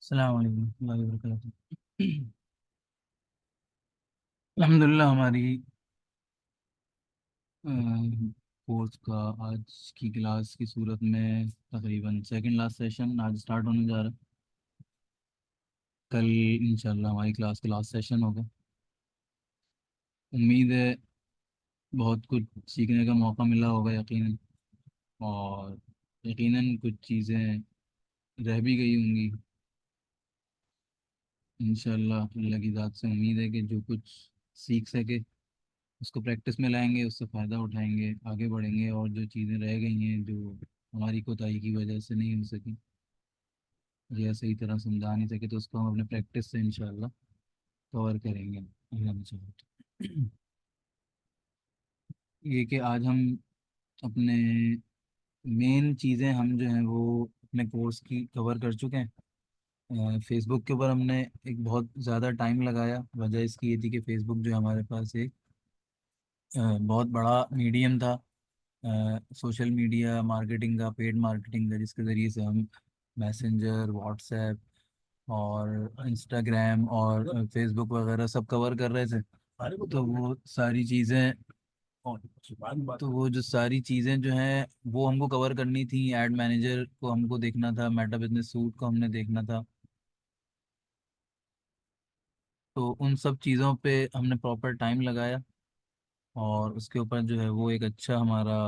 अस्सलाम वालेकुम warahmatullahi wabarakatuh। अल्हम्दुलिल्लाह हमारी कोर्स का आज की क्लास की सूरत में तकरीबन सेकंड लास्ट सेशन आज स्टार्ट होने जा रहा है। कल इंशाल्लाह हमारी क्लास का लास्ट सेशन होगा। उम्मीद है बहुत कुछ सीखने का मौका मिला होगा यकीनन, और यकीनन कुछ चीज़ें रह भी गई होंगी। इंशाल्लाह अल्लाह की ज़ात से उम्मीद है कि जो कुछ सीख सके उसको प्रैक्टिस में लाएंगे, उससे फ़ायदा उठाएंगे, आगे बढ़ेंगे, और जो चीज़ें रह गई हैं जो हमारी कोताही की वजह से नहीं हो सकी या सही तरह समझा नहीं सके, तो उसको हम अपने प्रैक्टिस से इंशाल्लाह कवर करेंगे अल्लाह ने चाहा तो। ये कि आज हम अपने मेन चीज़ें हम जो हैं वो अपने कोर्स की कवर कर चुके हैं। फेसबुक के ऊपर हमने एक बहुत ज़्यादा टाइम लगाया। वजह इसकी ये थी कि फेसबुक जो हमारे पास एक बहुत बड़ा मीडियम था, सोशल मीडिया मार्केटिंग का, पेड मार्केटिंग का, जिसके ज़रिए से हम मैसेंजर, व्हाट्सएप और इंस्टाग्राम और फेसबुक वगैरह सब कवर कर रहे थे। तो वो सारी चीज़ें तो वो जो सारी चीज़ें जो हैं वो हमको कवर करनी थी। एड मैनेजर को हमको देखना था, मेटा बिजनेस सूट को हमने देखना था। तो उन सब चीज़ों पे हमने प्रॉपर टाइम लगाया, और उसके ऊपर जो है वो एक अच्छा हमारा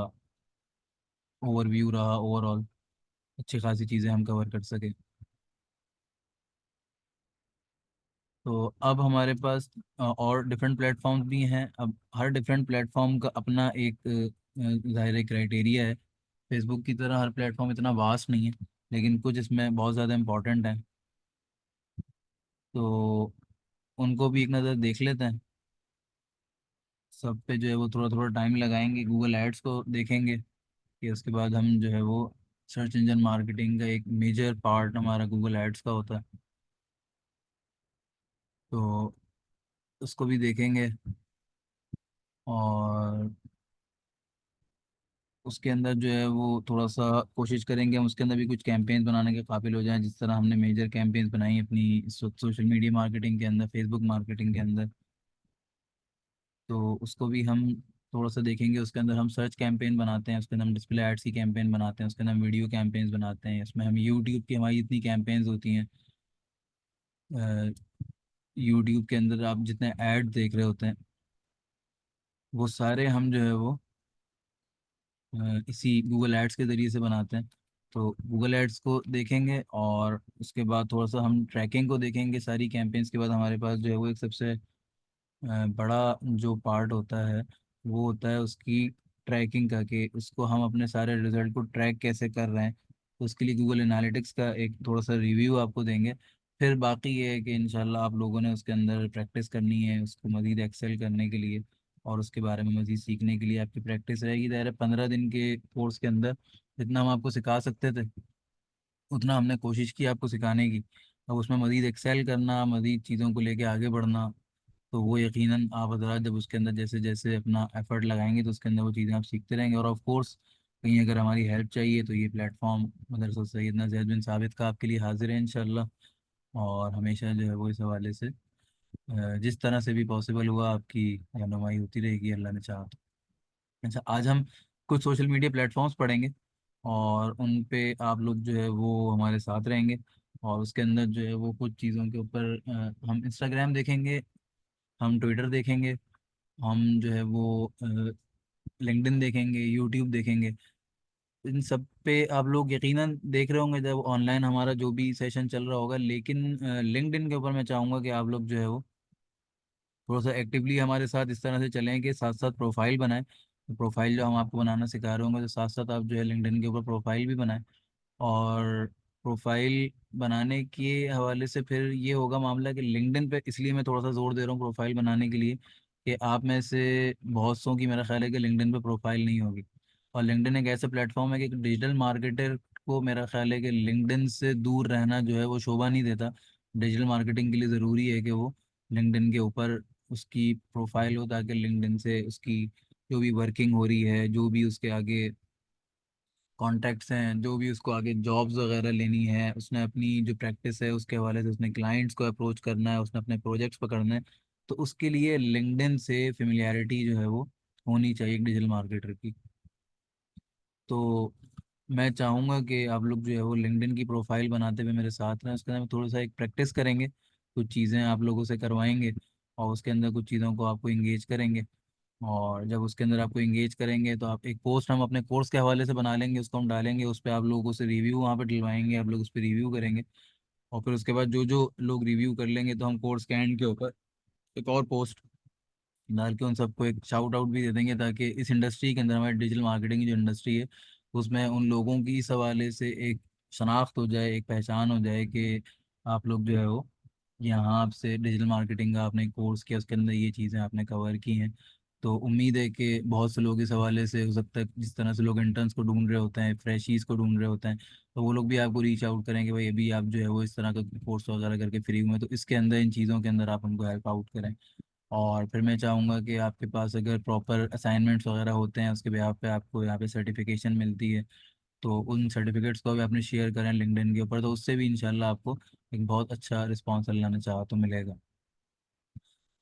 ओवरव्यू रहा ओवरऑल। अच्छी खासी चीज़ें हम कवर कर सके। तो अब हमारे पास और डिफरेंट प्लेटफॉर्म्स भी हैं। अब हर डिफरेंट प्लेटफॉर्म का अपना एक ज़ाहिर क्राइटेरिया है। फेसबुक की तरह हर प्लेटफॉर्म इतना वास्ट नहीं है, लेकिन कुछ इसमें बहुत ज़्यादा इंपॉर्टेंट हैं। तो उनको भी एक नज़र देख लेते हैं। सब पे जो है वो थोड़ा थोड़ा टाइम लगाएंगे। गूगल एड्स को देखेंगे कि उसके बाद हम जो है वो सर्च इंजन मार्केटिंग का एक मेजर पार्ट हमारा गूगल एड्स का होता है, तो उसको भी देखेंगे। और उसके अंदर जो है वो थोड़ा सा कोशिश करेंगे हम उसके अंदर भी कुछ कैंपेन्स बनाने के काबिल हो जाएं, जिस तरह हमने मेजर कैंपेन्स बनाई अपनी सोशल मीडिया मार्केटिंग के अंदर, फेसबुक मार्केटिंग के अंदर। तो उसको भी हम थोड़ा सा देखेंगे। उसके अंदर हम सर्च कैंपेन बनाते हैं, उसके अंदर हम डिस्प्ले एड्स की कैंपेन बनाते हैं, उसके अंदर हम वीडियो कैंपेन्स बनाते हैं, इसमें हम यूट्यूब की हमारी इतनी कैंपेन्स होती हैं। यूट्यूब के अंदर आप जितने ऐड देख रहे होते हैं वो सारे हम जो है वो इसी गूगल एड्स के ज़रिए से बनाते हैं। तो गूगल एड्स को देखेंगे, और उसके बाद थोड़ा सा हम ट्रैकिंग को देखेंगे। सारी कैंपेन्स के बाद हमारे पास जो है वो एक सबसे बड़ा जो पार्ट होता है वो होता है उसकी ट्रैकिंग का, कि उसको हम अपने सारे रिजल्ट को ट्रैक कैसे कर रहे हैं। तो उसके लिए गूगल एनालिटिक्स का एक थोड़ा सा रिव्यू आपको देंगे। फिर बाकी ये है कि इंशाल्लाह आप लोगों ने उसके अंदर प्रैक्टिस करनी है उसको मज़ीद एक्सेल करने के लिए, और उसके बारे में मज़ीद सीखने के लिए आपकी प्रैक्टिस रहेगी। दायरा 15 दिन के कोर्स के अंदर जितना हम आपको सिखा सकते थे उतना हमने कोशिश की आपको सिखाने की। अब उसमें मज़ीद एक्सेल करना, मज़ीद चीज़ों को लेके आगे बढ़ना, तो वो यकीनन आप हजरात जब उसके अंदर जैसे जैसे अपना एफर्ट लगाएंगे तो उसके अंदर वो चीज़ें आप सीखते रहेंगे। और ऑफ कोर्स कहीं अगर हमारी हेल्प चाहिए तो ये प्लेटफॉर्म मदरसा सैयदना ज़ैद बिन साबित का आपके लिए हाजिर है इंशाल्लाह। और हमेशा जो है वो इस हवाले से जिस तरह से भी पॉसिबल हुआ आपकी रहनुमाई होती रहेगी अल्लाह ने चाहा तो। अच्छा, आज हम कुछ सोशल मीडिया प्लेटफॉर्म्स पढ़ेंगे, और उन पे आप लोग जो है वो हमारे साथ रहेंगे। और उसके अंदर जो है वो कुछ चीज़ों के ऊपर हम इंस्टाग्राम देखेंगे, हम ट्विटर देखेंगे, हम जो है वो लिंक्डइन देखेंगे, यूट्यूब देखेंगे। इन सब पे आप लोग यकीनन देख रहे होंगे जब ऑनलाइन हमारा जो भी सेशन चल रहा होगा। लेकिन लिंक्डइन के ऊपर मैं चाहूँगा कि आप लोग जो है वो थोड़ा सा एक्टिवली हमारे साथ इस तरह से चलें कि साथ साथ प्रोफाइल बनाएं। तो प्रोफाइल जो हम आपको बनाना सिखा रहे होंगे तो साथ साथ आप जो है लिंक्डइन के ऊपर प्रोफाइल भी बनाएं। और प्रोफाइल बनाने के हवाले से फिर ये होगा मामला कि लिंक्डइन पे इसलिए मैं थोड़ा सा जोर दे रहा हूँ प्रोफाइल बनाने के लिए कि आप में से बहुत सौ की मेरा ख्याल है कि लिंक्डइन पे प्रोफाइल नहीं होगी। और लिंक्डइन एक ऐसा प्लेटफॉर्म है कि एक डिजिटल मार्केटर को मेरा ख्याल है कि लिंक्डइन से दूर रहना जो है वो शोभा नहीं देता। डिजिटल मार्केटिंग के लिए ज़रूरी है कि वो लिंक्डइन के ऊपर उसकी प्रोफाइल हो, ताकि लिंक्डइन से उसकी जो भी वर्किंग हो रही है, जो भी उसके आगे कॉन्टैक्ट्स हैं, जो भी उसको आगे जॉब्स वगैरह लेनी है, उसने अपनी जो प्रैक्टिस है उसके हवाले से उसने क्लाइंट्स को अप्रोच करना है, उसने अपने प्रोजेक्ट्स पकड़ने हैं, तो उसके लिए लिंक्डइन से फेमिलियरिटी जो है वो होनी चाहिए एक डिजिटल मार्केटर की। तो मैं चाहूँगा कि आप लोग जो है वो लिंक्डइन की प्रोफाइल बनाते हुए मेरे साथ रहें, उसके अंदर थोड़ा सा एक प्रैक्टिस करेंगे, कुछ चीज़ें आप लोगों से करवाएंगे, और उसके अंदर कुछ चीज़ों को आपको इंगेज करेंगे। और जब उसके अंदर आपको इंगेज करेंगे तो आप एक पोस्ट हम अपने कोर्स के हवाले से बना लेंगे, उसको हम डालेंगे, उस पर आप लोगों से रिव्यू वहाँ पर डलवाएंगे, आप लोग उस पर रिव्यू करेंगे। और फिर उसके बाद जो जो लोग रिव्यू कर लेंगे तो हम कोर्स के एंड के ऊपर एक और पोस्ट डाल के उन सबको एक शाउट आउट भी दे देंगे, ताकि इस इंडस्ट्री के अंदर, हमारी डिजिटल मार्केटिंग की जो इंडस्ट्री है, उसमें उन लोगों की इस हवाले से एक शनाख्त हो जाए, एक पहचान हो जाए कि आप लोग जो है वो यहाँ आपसे डिजिटल मार्केटिंग का आपने कोर्स किया, उसके अंदर ये चीज़ें आपने कवर की हैं। तो उम्मीद है कि बहुत से लोग इस हवाले से, हो सकता है जिस तरह से लोग इंटर्न्स को ढूंढ रहे होते हैं, फ्रेशीज को ढूंढ रहे होते हैं, तो वो लोग भी आपको रीच आउट करेंगे, भाई अभी आप जो है वो इस तरह का कोर्स वगैरह करके फ्री हुए हैं, तो इसके अंदर इन चीज़ों के अंदर आप उनको हेल्प आउट करें। और फिर मैं चाहूँगा कि आपके पास अगर प्रॉपर असाइनमेंट्स वगैरह होते हैं, उसके बेहाफ पे आपको यहाँ पे सर्टिफिकेशन मिलती है, तो उन सर्टिफिकेट्स को भी आपने शेयर करें लिंक्डइन के ऊपर, तो उससे भी इंशाल्लाह आपको एक बहुत अच्छा रिस्पॉन्स अल्लाह ने चाहा तो मिलेगा।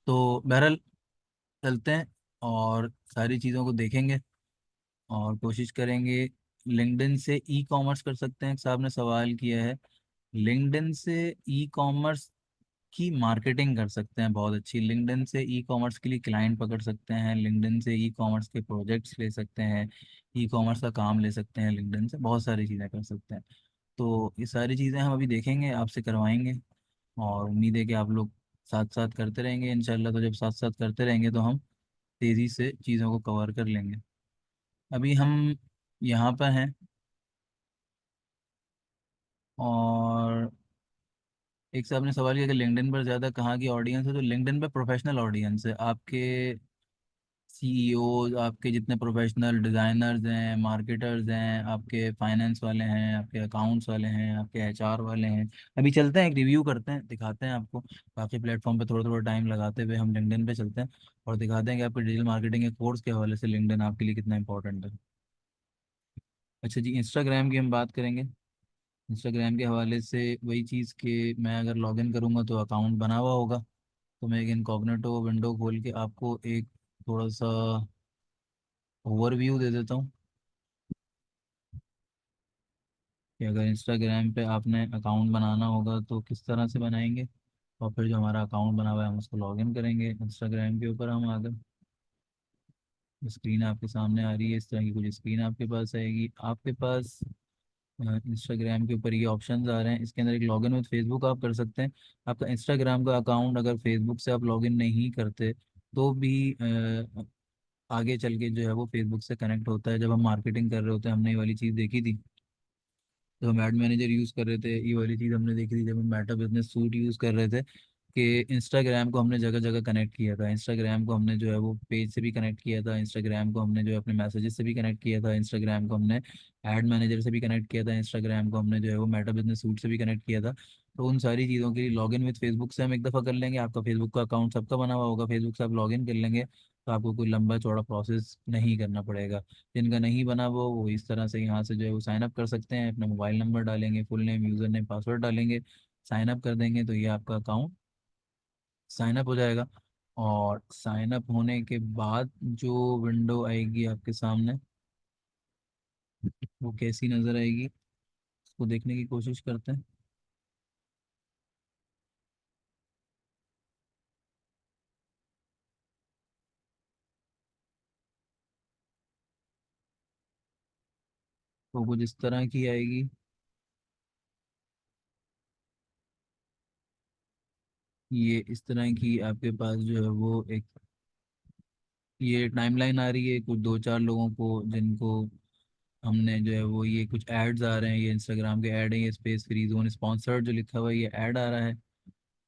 तो बहरहाल चलते हैं और सारी चीज़ों को देखेंगे और कोशिश करेंगे। लिंक्डइन से ई कॉमर्स कर सकते हैं, साहब ने सवाल किया है। लिंक्डइन से ई कॉमर्स की मार्केटिंग कर सकते हैं बहुत अच्छी, लिंक्डइन से ई कॉमर्स के लिए क्लाइंट पकड़ सकते हैं, लिंक्डइन से ई कॉमर्स के प्रोजेक्ट्स ले सकते हैं, ई कॉमर्स का काम ले सकते हैं, लिंक्डइन से बहुत सारी चीज़ें कर सकते हैं। तो ये सारी चीज़ें हम अभी देखेंगे, आपसे करवाएंगे, और उम्मीद है कि आप लोग साथ साथ करते रहेंगे इंशाल्लाह। तो जब साथ साथ करते रहेंगे तो हम तेज़ी से चीज़ों को कवर कर लेंगे। अभी हम यहाँ पर हैं, और एक साहब ने सवाल किया कि लिंक्डइन पर ज़्यादा कहाँ की ऑडियंस है, तो लिंक्डइन पर प्रोफेशनल ऑडियंस है, आपके सीईओ, आपके जितने प्रोफेशनल डिज़ाइनर्स हैं, मार्केटर्स हैं, आपके फाइनेंस वाले हैं, आपके अकाउंट्स वाले हैं, आपके एचआर वाले हैं। अभी चलते हैं, एक रिव्यू करते हैं, दिखाते हैं आपको बाकी प्लेटफॉर्म पे थोड़ा थोड़ा टाइम लगाते हुए हम लिंक्डइन पे चलते हैं, और दिखाते हैं कि आपके डिजिटल मार्केटिंग के कोर्स के हवाले से लिंक्डइन आपके लिए कितना इंपॉर्टेंट है। अच्छा जी, इंस्टाग्राम की हम बात करेंगे। इंस्टाग्राम के हवाले से वही चीज़ कि मैं अगर लॉगिन करूँगा तो अकाउंट बना हुआ होगा, तो मैं एक इनकॉग्निटो विंडो खोल के आपको एक थोड़ा सा ओवरव्यू दे देता हूँ कि अगर इंस्टाग्राम पे आपने अकाउंट बनाना होगा तो किस तरह से बनाएंगे, और फिर जो हमारा अकाउंट बना हुआ है हम उसको लॉगिन करेंगे। इंस्टाग्राम के ऊपर हम आगे स्क्रीन आपके सामने आ रही है, इस तरह की कुछ स्क्रीन आपके पास आएगी, आपके पास इंस्टाग्राम के ऊपर ये ऑप्शंस आ रहे हैं, इसके अंदर एक लॉगिन विद फेसबुक आप कर सकते हैं। आपका इंस्टाग्राम का अकाउंट अगर फेसबुक से आप लॉगिन नहीं करते तो भी आगे चल के जो है वो फेसबुक से कनेक्ट होता है। जब हम मार्केटिंग कर रहे होते हैं, हमने ये वाली चीज़ देखी थी, जब हम एड मैनेजर यूज़ कर रहे थे, ये वाली चीज़ हमने देखी थी, जब हम मेटा बिजनेस सूट यूज़ कर रहे थे, कि इंस्टाग्राम को हमने जगह जगह कनेक्ट किया था, इंस्टाग्राम को हमने जो है वो पेज से भी कनेक्ट किया था, इंस्टाग्राम को हमने जो है अपने मैसेजेस से भी कनेक्ट किया था, इंस्टाग्राम को हमने एड मैनेजर से भी कनेक्ट किया था, इंस्टाग्राम को हमने जो है वो मेटा बिजनेस सूट से भी कनेक्ट किया था। तो उन सारी चीज़ों के लिए लॉगिन विद फेसबुक से हम एक दफ़ा कर लेंगे, आपका फेसबुक का अकाउंट सबका बना हुआ होगा, फेसबुक से आप लॉगिन कर लेंगे, तो आपको कोई लंबा चौड़ा प्रोसेस नहीं करना पड़ेगा। जिनका नहीं बना वो इस तरह से यहाँ से जो है वो साइन अप कर सकते हैं, अपना मोबाइल नंबर डालेंगे, full name, user name, password डालेंगे, साइन अप कर देंगे, तो ये आपका अकाउंट साइन अप हो जाएगा। और साइन अप होने के बाद जो विंडो आएगी आपके सामने, वो कैसी नज़र आएगी उसको देखने की कोशिश करते हैं। तो कुछ इस तरह की आएगी। ये इस तरह की आपके पास जो है वो एक ये टाइमलाइन आ रही है, कुछ दो चार लोगों को जिनको हमने जो है वो, ये कुछ एड्स आ रहे हैं, ये इंस्टाग्राम के ऐड है, ये स्पेस फ्री जोन स्पॉन्सर्ड जो लिखा हुआ है ये ऐड आ रहा है।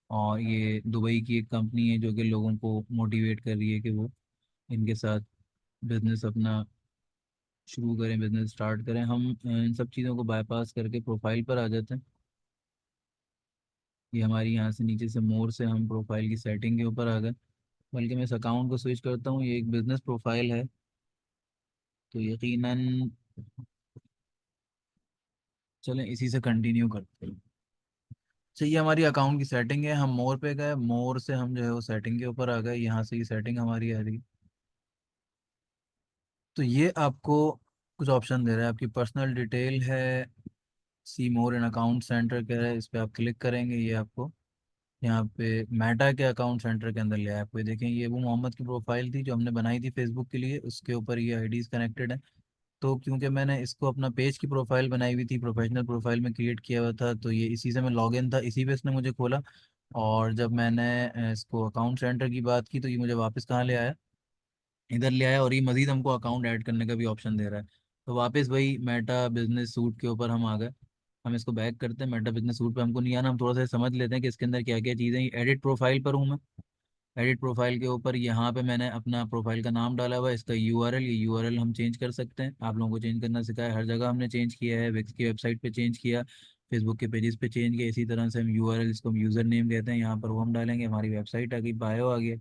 और ये दुबई की एक कंपनी है जो कि लोगों को मोटिवेट कर रही है कि वो इनके साथ बिजनेस अपना शुरू करें, बिजनेस स्टार्ट करें। हम इन सब चीज़ों को बाईपास करके प्रोफाइल पर आ जाते हैं। ये हमारी यहाँ से नीचे से मोर से हम प्रोफाइल की सेटिंग के ऊपर आ गए, बल्कि मैं इस अकाउंट को स्विच करता हूँ, ये एक बिजनेस प्रोफाइल है, तो यकीनन चलें इसी से कंटिन्यू करते हैं। चाहिए हमारी अकाउंट की सेटिंग है, हम मोर पे गए, मोर से हम जो है वो सेटिंग के ऊपर आ गए, यहाँ से ये सेटिंग हमारी आ रही। तो ये आपको कुछ ऑप्शन दे रहा है, आपकी पर्सनल डिटेल है, सी मोर इन अकाउंट सेंटर कह रहा है, इस पर आप क्लिक करेंगे, ये आपको यहाँ पे मेटा के अकाउंट सेंटर के अंदर ले आया। आपको ये देखें, ये वो मोहम्मद की प्रोफाइल थी जो हमने बनाई थी फेसबुक के लिए, उसके ऊपर ये आईडीज कनेक्टेड है। तो क्योंकि मैंने इसको अपना पेज की प्रोफाइल बनाई हुई थी, प्रोफेशनल प्रोफाइल में क्रिएट किया हुआ था, तो ये इसी से मैं लॉगिन था, इसी पे इसने मुझे खोला। और जब मैंने इसको अकाउंट सेंटर की बात की तो ये मुझे वापस कहाँ ले आया, इधर ले आया, और ये मजीद हमको अकाउंट ऐड करने का भी ऑप्शन दे रहा है। तो वापस वही मेटा बिजनेस सूट के ऊपर हम आ गए। हम इसको बैक करते हैं, मेटा बिजनेस सूट पे हमको नहीं आना, हम थोड़ा सा समझ लेते हैं कि इसके अंदर क्या क्या चीज़ें। एडिट प्रोफाइल पर हूँ मैं। एडिट प्रोफाइल के ऊपर यहाँ पे मैंने अपना प्रोफाइल का नाम डाला हुआ है, इसका यूआरएल, ये यूआरएल हम चेंज कर सकते हैं। आप लोगों को चेंज करना सिखाया है, हर जगह हमने चेंज किया है, विक्स की वेबसाइट पे चेंज किया, फेसबुक के पेजेस पे चेंज किया। इसी तरह से हम यूआरएल, इसको हम यूज़र नेम कहते हैं, यहाँ पर वो हम डालेंगे। हमारी वेबसाइट आ गई, बायो आ गया।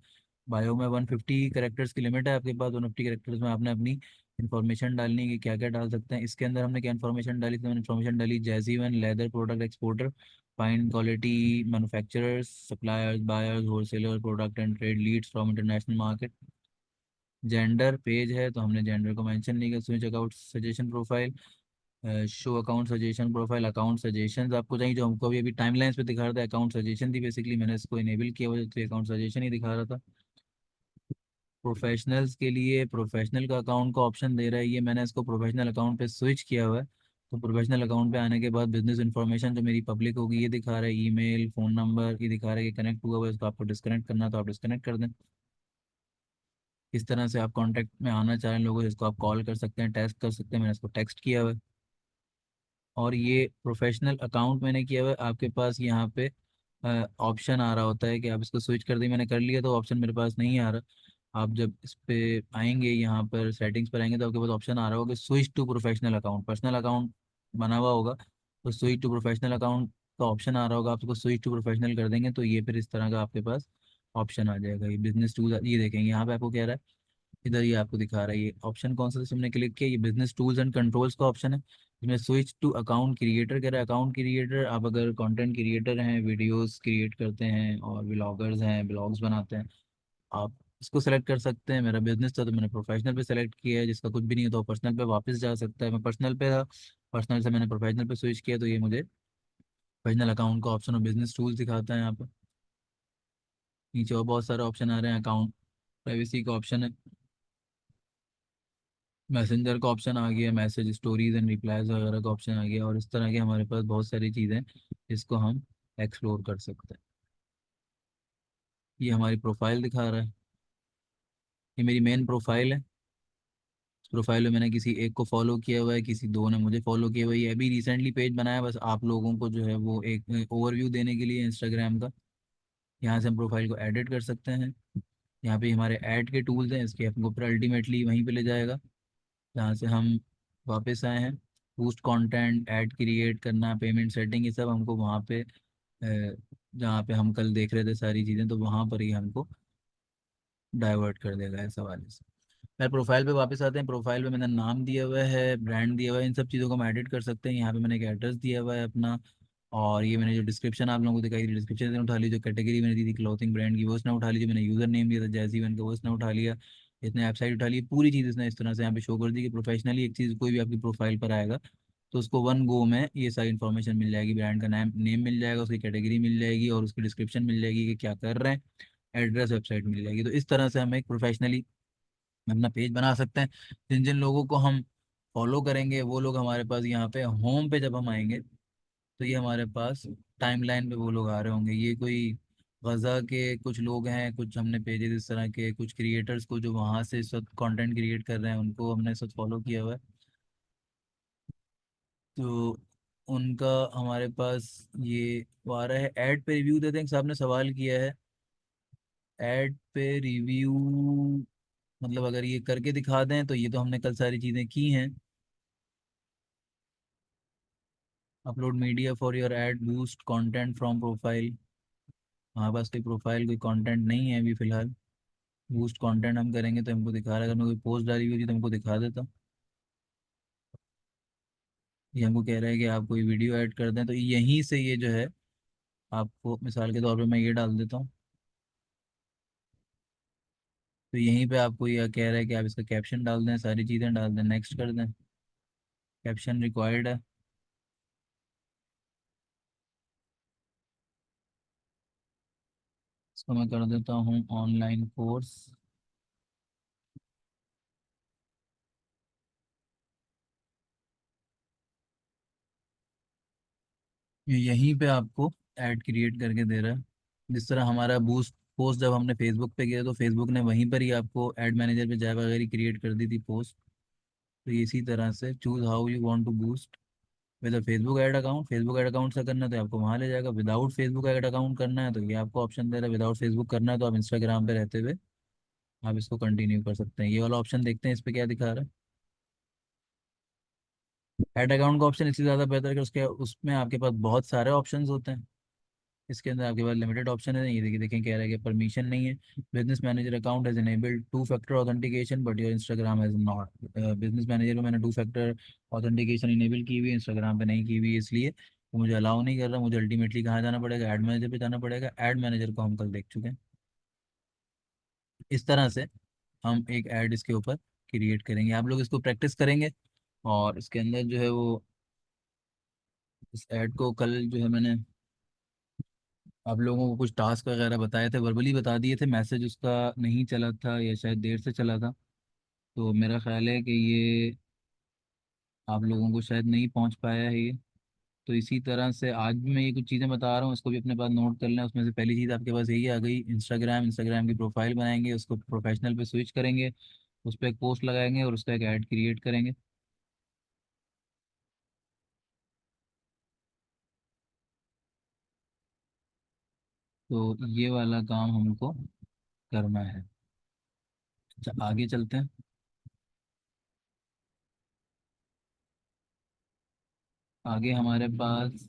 बायो में 150 करेक्टर्स की लिमिट है आपके पास, 150 करेक्टर्स में आपने अपनी इन्फॉर्मेशन डालनी है कि क्या क्या डाल सकते हैं। इसके अंदर हमने क्या इन्फॉर्मेशन डाली थी, मैंने इन्फॉर्मेशन डाली jazzy one leather product exporter, fine quality manufacturers, suppliers, buyers, wholesaler, product and trade leads from international market. Gender page है तो हमने जेंडर को मेंशन नहीं किया। Switch account suggestion profile, show account suggestion profile, account suggestion आपको चाहिए, जो हमको अभी अभी टाइमलाइंस पे दिखा रहा था अकाउंट सजेशन थी, बेसिकली मैंने इसको इनेबल किया हुआ तो अकाउंट सजेशन ही दिखा रहा था। प्रोफेशनल्स के लिए प्रोफेशनल का अकाउंट का ऑप्शन दे रहा है, ये मैंने इसको प्रोफेशनल अकाउंट पे स्विच किया हुआ है। तो प्रोफेशनल अकाउंट पे आने के बाद बिजनेस इन्फॉर्मेशन जो मेरी पब्लिक होगी ये दिखा रहा है, ईमेल, फ़ोन नंबर, ये दिखा रहा है कि कनेक्ट हुआ हुआ है, इसको आपको डिस्कनेक्ट करना है तो आप डिस्कनेक्ट कर दें। इस तरह से आप कांटेक्ट में आना चाहें लोगों जिसको आप कॉल कर सकते हैं, टेक्स्ट कर सकते हैं, मैंने इसको टेक्स्ट किया हुआ है। और ये प्रोफेशनल अकाउंट मैंने किया हुआ है, आपके पास यहाँ पे ऑप्शन आ रहा होता है कि आप इसको स्विच कर दें, मैंने कर लिया तो ऑप्शन मेरे पास नहीं आ रहा। आप जब इस पे आएंगे, यहाँ पर सेटिंग्स पर आएंगे तो आपके पास ऑप्शन आ रहा होगा कि switch to professional account, personal account बना हुआ होगा तो स्विच टू प्रोफेशनल अकाउंट का ऑप्शन आ रहा होगा, आप उसको स्विच टू प्रोफेशनल कर देंगे तो ये फिर इस तरह का आपके पास ऑप्शन आ जाएगा। ये बिजनेस टूल, ये देखेंगे यहाँ पे आपको कह रहा है, इधर ये आपको दिखा रहा है ये ऑप्शन कौन सा, हमने क्लिक किया, ये बिजनेस टूल्स एंड कंट्रोल्स का ऑप्शन है, इसमें स्विच टू अकाउंट क्रिएटर कह रहा है। अकाउंट क्रिएटर, आप अगर कंटेंट क्रिएटर हैं, वीडियोस क्रिएट करते हैं और व्लॉगर्स हैं, ब्लॉग्स बनाते हैं, आप इसको सेलेक्ट कर सकते हैं। मेरा बिजनेस था तो मैंने प्रोफेशनल पे सेलेक्ट किया है, जिसका कुछ भी नहीं है तो पर्सनल पे वापस जा सकता है। मैं पर्सनल पे था, पर्सनल से मैंने प्रोफेशनल पे स्विच किया तो ये मुझे प्रोफेशनल अकाउंट का ऑप्शन और बिजनेस टूल्स दिखाता है यहाँ पर। नीचे और बहुत सारे ऑप्शन आ रहे हैं, अकाउंट प्राइवेसी का ऑप्शन है, मैसेंजर का ऑप्शन आ गया, मैसेज स्टोरीज एंड रिप्लाईज वगैरह का ऑप्शन आ गया, और इस तरह के हमारे पास बहुत सारी चीज़ें जिसको हम एक्सप्लोर कर सकते हैं। ये हमारी प्रोफाइल दिखा रहा है, ये मेरी मेन प्रोफाइल है। प्रोफाइल में मैंने किसी एक को फॉलो किया हुआ है, किसी दो ने मुझे फॉलो किया हुआ है, ये अभी रिसेंटली पेज बनाया बस आप लोगों को जो है वो एक ओवरव्यू देने के लिए इंस्टाग्राम का। यहाँ से हम प्रोफाइल को एडिट कर सकते हैं, यहाँ पे हमारे ऐड के टूल्स हैं, इसके आपको ऊपर अल्टीमेटली वहीं पे ले जाएगा जहाँ से हम वापस आए हैं। बूस्ट कंटेंट, ऐड क्रिएट करना, पेमेंट सेटिंग, ये सब हमको वहाँ पे जहाँ पे हम कल देख रहे थे सारी चीज़ें, तो वहाँ पर ही हमको डाइवर्ट कर देगा इस हवाले से। मैं प्रोफाइल पे वापस आते हैं, प्रोफाइल पे मैंने नाम दिया हुआ है, ब्रांड दिया हुआ है, इन सब चीज़ों को हम एडिट कर सकते हैं। यहाँ पे मैंने एक एड्रेस दिया हुआ है अपना, और ये मैंने जो डिस्क्रिप्शन आप लोगों को दिखाई थी, डिस्क्रिप्शन ने उठा ली, जो कैटेगरी मैंने दी थी क्लॉथिंग ब्रांड की वो उसने उठा ली, जो मैंने यूज़र नेम दिया था जैसी वन का वो उसने उठा लिया, इसने वेबसाइट उठा ली, पूरी चीज़ इसने इस तरह से यहाँ पे शो कर दी कि प्रोफेशनली एक चीज़ कोई भी आपकी प्रोफाइल पर आएगा तो उसको वन गो में ये सारी इन्फॉर्मेशन मिल जाएगी, ब्रांड का नेम मिल जाएगा, उसकी कैटेगरी मिल जाएगी और उसकी डिस्क्रिप्शन मिल जाएगी कि क्या कर रहे हैं, एड्रेस, वेबसाइट मिल जाएगी। तो इस तरह से हम एक प्रोफेशनली अपना पेज बना सकते हैं। जिन जिन लोगों को हम फॉलो करेंगे वो लोग हमारे पास यहाँ पे होम पे जब हम आएंगे तो ये हमारे पास टाइमलाइन पे वो लोग आ रहे होंगे। ये कोई गज़ा के कुछ लोग हैं, कुछ हमने पेजेस इस तरह के, कुछ क्रिएटर्स को जो वहाँ से इस वक्त कॉन्टेंट क्रिएट कर रहे हैं उनको हमने इस वक्त फॉलो किया हुआ है। तो उनका हमारे पास ये वो आ रहा है। ऐड पे रिव्यू देते हैं, साहब ने सवाल किया है, ऐड पे रिव्यू मतलब अगर ये करके दिखा दें तो ये तो हमने कल सारी चीज़ें की हैं। Upload media for your add, boost content from profile, हमारे पास कोई प्रोफाइल कोई कंटेंट नहीं है अभी फ़िलहाल। बूस्ट कंटेंट हम करेंगे तो हमको दिखा रहा है, अगर मैं कोई पोस्ट डाली हुई थी तो हमको दिखा देता। ये हमको कह रहा है कि आप कोई वीडियो ऐड कर दें, तो यहीं से ये जो है आपको, मिसाल के तौर पे मैं ये डाल देता हूँ। तो यहीं पे आपको यह कह रहा है कि आप इसका कैप्शन डाल दें, सारी चीज़ें डाल दें, नेक्स्ट कर दें। कैप्शन रिक्वायर्ड है। इसको मैं कर देता हूँ ऑनलाइन कोर्स। यहीं पे आपको ऐड क्रिएट करके दे रहा है। जिस तरह हमारा बूस्ट पोस्ट जब हमने फेसबुक पे किया तो फेसबुक ने वहीं पर ही आपको ऐड मैनेजर पे जावा वगैरह क्रिएट कर दी थी पोस्ट। तो इसी तरह से choose how you want to boost, with Facebook ad account, Facebook ad account से करना है तो आपको वहाँ ले जाएगा, विदाउट फेसबुक ऐड अकाउंट करना है तो ये आपको ऑप्शन दे रहा है, विदाउट फेसबुक करना है तो आप इंस्टाग्राम पे रहते हुए आप इसको कंटिन्यू कर सकते हैं। ये वाला ऑप्शन देखते हैं इस पे क्या दिखा रहा है। ऐड अकाउंट का ऑप्शन इसलिए ज़्यादा बेहतर है कि उसके उसमें आपके पास बहुत सारे ऑप्शंस होते हैं। इसके अंदर आपके पास लिमिटेड ऑप्शन है, ये देखिए देखें कह रहा है कि परमिशन नहीं है। Business manager account has enabled two factor authentication but your Instagram has not. Business manager को मैंने टू फैक्टर ऑथेंटिकेशन इनेबल की हुई है, इंस्टाग्राम पे नहीं की हुई है, इसलिए वो मुझे अलाउ नहीं कर रहा। मुझे अल्टीमेटली कहाँ जाना पड़ेगा, ऐड मैनेजर पे जाना पड़ेगा। ऐड मैनेजर को हम कल देख चुके हैं। इस तरह से हम एक ऐड इसके ऊपर क्रिएट करेंगे, आप लोग इसको प्रैक्टिस करेंगे। और इसके अंदर जो है वो इस ऐड को कल जो है मैंने आप लोगों को कुछ टास्क वगैरह बताए थे, वर्बली बता दिए थे, मैसेज उसका नहीं चला था या शायद देर से चला था। तो मेरा ख्याल है कि ये आप लोगों को शायद नहीं पहुंच पाया है ये। तो इसी तरह से आज भी मैं ये कुछ चीज़ें बता रहा हूँ, इसको भी अपने पास नोट कर लें। उसमें से पहली चीज़ आपके पास यही आ गई, इंस्टाग्राम। इंस्टाग्राम की प्रोफाइल बनाएंगे, उसको प्रोफेशनल पे स्विच करेंगे, उस पर एक पोस्ट लगाएंगे और उसका एक ऐड क्रिएट करेंगे। तो ये वाला काम हमको करना है। अच्छा आगे चलते हैं। आगे हमारे पास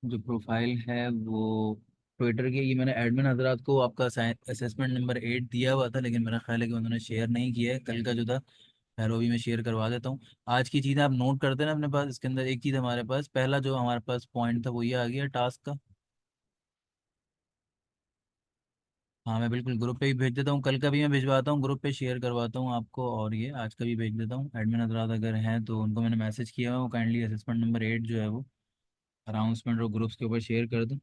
जो प्रोफाइल है वो ट्विटर की, ये मैंने एडमिन हजरात को आपका असेसमेंट नंबर 8 दिया हुआ था, लेकिन मेरा ख्याल है कि उन्होंने शेयर नहीं किया है, कल का जो था। खैर वो भी मैं शेयर करवा देता हूँ। आज की चीज़ें आप नोट करते हैं ना अपने पास। इसके अंदर एक चीज़ हमारे पास, पहला जो हमारे पास पॉइंट था वो ये आ गया टास्क का। हाँ मैं बिल्कुल ग्रुप पे ही भेज देता हूँ, कल का भी मैं भिजवाता हूँ, ग्रुप पे शेयर करवाता हूँ आपको, और ये आज का भी भेज देता हूँ। एडमिन हजरात अगर हैं तो उनको मैंने मैसेज किया है, वो काइंडली असेसमेंट नंबर 8 जो है वो अनाउंसमेंट और ग्रुप्स के ऊपर शेयर कर दें।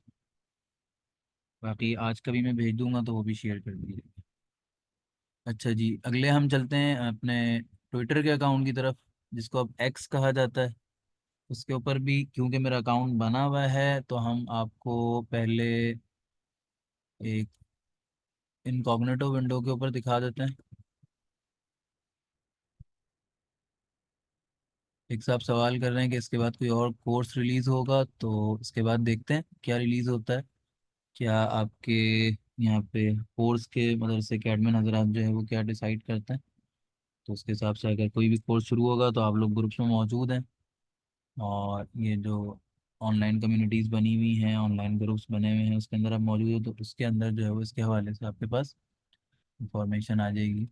बाकी आज का भी मैं भेज दूंगा तो वो भी शेयर कर दीजिए। अच्छा जी, अगले हम चलते हैं अपने ट्विटर के अकाउंट की तरफ, जिसको अब एक्स कहा जाता है। उसके ऊपर भी क्योंकि मेरा अकाउंट बना हुआ है तो हम आपको पहले एक इनकॉग्निटो विंडो के ऊपर दिखा देते हैं। एक साहब सवाल कर रहे हैं कि इसके बाद कोई और कोर्स रिलीज होगा, तो इसके बाद देखते हैं क्या रिलीज होता है। क्या आपके यहाँ पे कोर्स के मदरसे के एडमिन हजरात जो है वो क्या डिसाइड करते हैं, तो उसके हिसाब से अगर कोई भी कोर्स शुरू होगा तो आप लोग ग्रुप्स में मौजूद हैं। और ये जो ऑनलाइन कम्युनिटीज़ बनी हुई हैं, ऑनलाइन ग्रुप्स बने हुए हैं, उसके अंदर आप मौजूद हो तो उसके अंदर जो है वो इसके हवाले से आपके पास इंफॉर्मेशन आ जाएगी।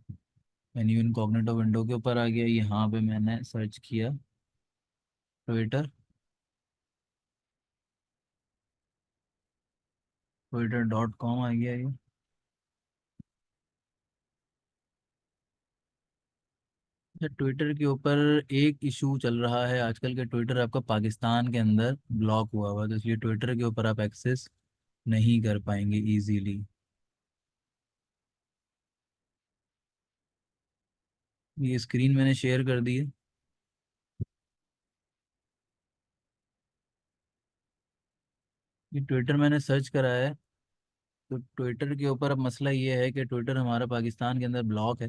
मेन्यू इनकॉग्निटो विंडो के ऊपर आ गया, यहाँ पे मैंने सर्च किया ट्विटर। twitter.com आ गया ये। अच्छा, ट्विटर के ऊपर एक इशू चल रहा है आजकल के, ट्विटर आपका पाकिस्तान के अंदर ब्लॉक हुआ हुआ है, तो इसलिए ट्विटर के ऊपर आप एक्सेस नहीं कर पाएंगे इजीली। ये स्क्रीन मैंने शेयर कर दी है। ये ट्विटर मैंने सर्च करा है। तो ट्विटर के ऊपर अब मसला ये है कि ट्विटर हमारा पाकिस्तान के अंदर ब्लॉक है।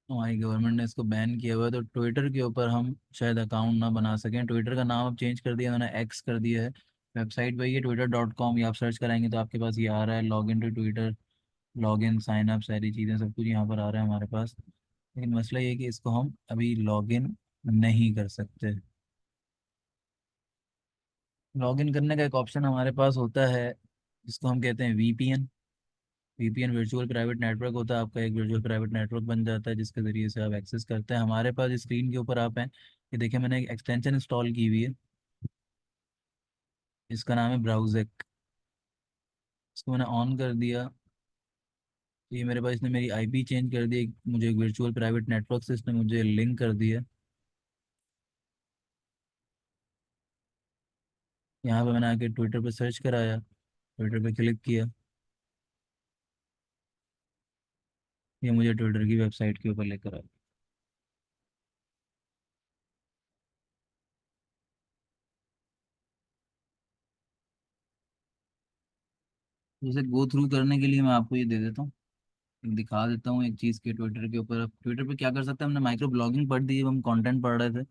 हमारी गवर्नमेंट ने इसको बैन किया हुआ है, तो ट्विटर के ऊपर हम शायद अकाउंट ना बना सकें। ट्विटर का नाम अब चेंज कर दिया उन्होंने, एक्स कर दिया है। वेबसाइट वही है twitter.com, ये आप सर्च कराएंगे तो आपके पास ये आ रहा है, log in to Twitter, log in sign up, सारी चीज़ें सब कुछ यहाँ पर आ रहा है हमारे पास। लेकिन मसला ये है कि इसको हम अभी लॉग इन नहीं कर सकते। लॉग इन करने का एक ऑप्शन हमारे पास होता है जिसको हम कहते हैं VPN. VPN virtual private network होता है, आपका एक वर्चुअल प्राइवेट नेटवर्क बन जाता है जिसके ज़रिए से आप एक्सेस करते हैं। हमारे पास स्क्रीन के ऊपर आप हैं, ये देखिए मैंने एक एक्सटेंशन इंस्टॉल की हुई है, इसका नाम है ब्राउज़ेक। इसको मैंने ऑन कर दिया तो ये मेरे पास, इसने मेरी आईपी चेंज कर दी, मुझे एक वर्चुअल प्राइवेट नेटवर्क से इसने मुझे लिंक कर दिया। यहाँ पे मैंने आके ट्विटर पे सर्च कराया, ट्विटर पे क्लिक किया, ये मुझे ट्विटर की वेबसाइट के ऊपर लेकर आया। जैसे गो थ्रू करने के लिए मैं आपको ये दे देता हूँ, दिखा देता हूँ एक चीज़ के ट्विटर के ऊपर। अब ट्विटर पे क्या कर सकते हैं, हमने माइक्रो ब्लॉगिंग पढ़ दी, जब हम कंटेंट पढ़ रहे थे।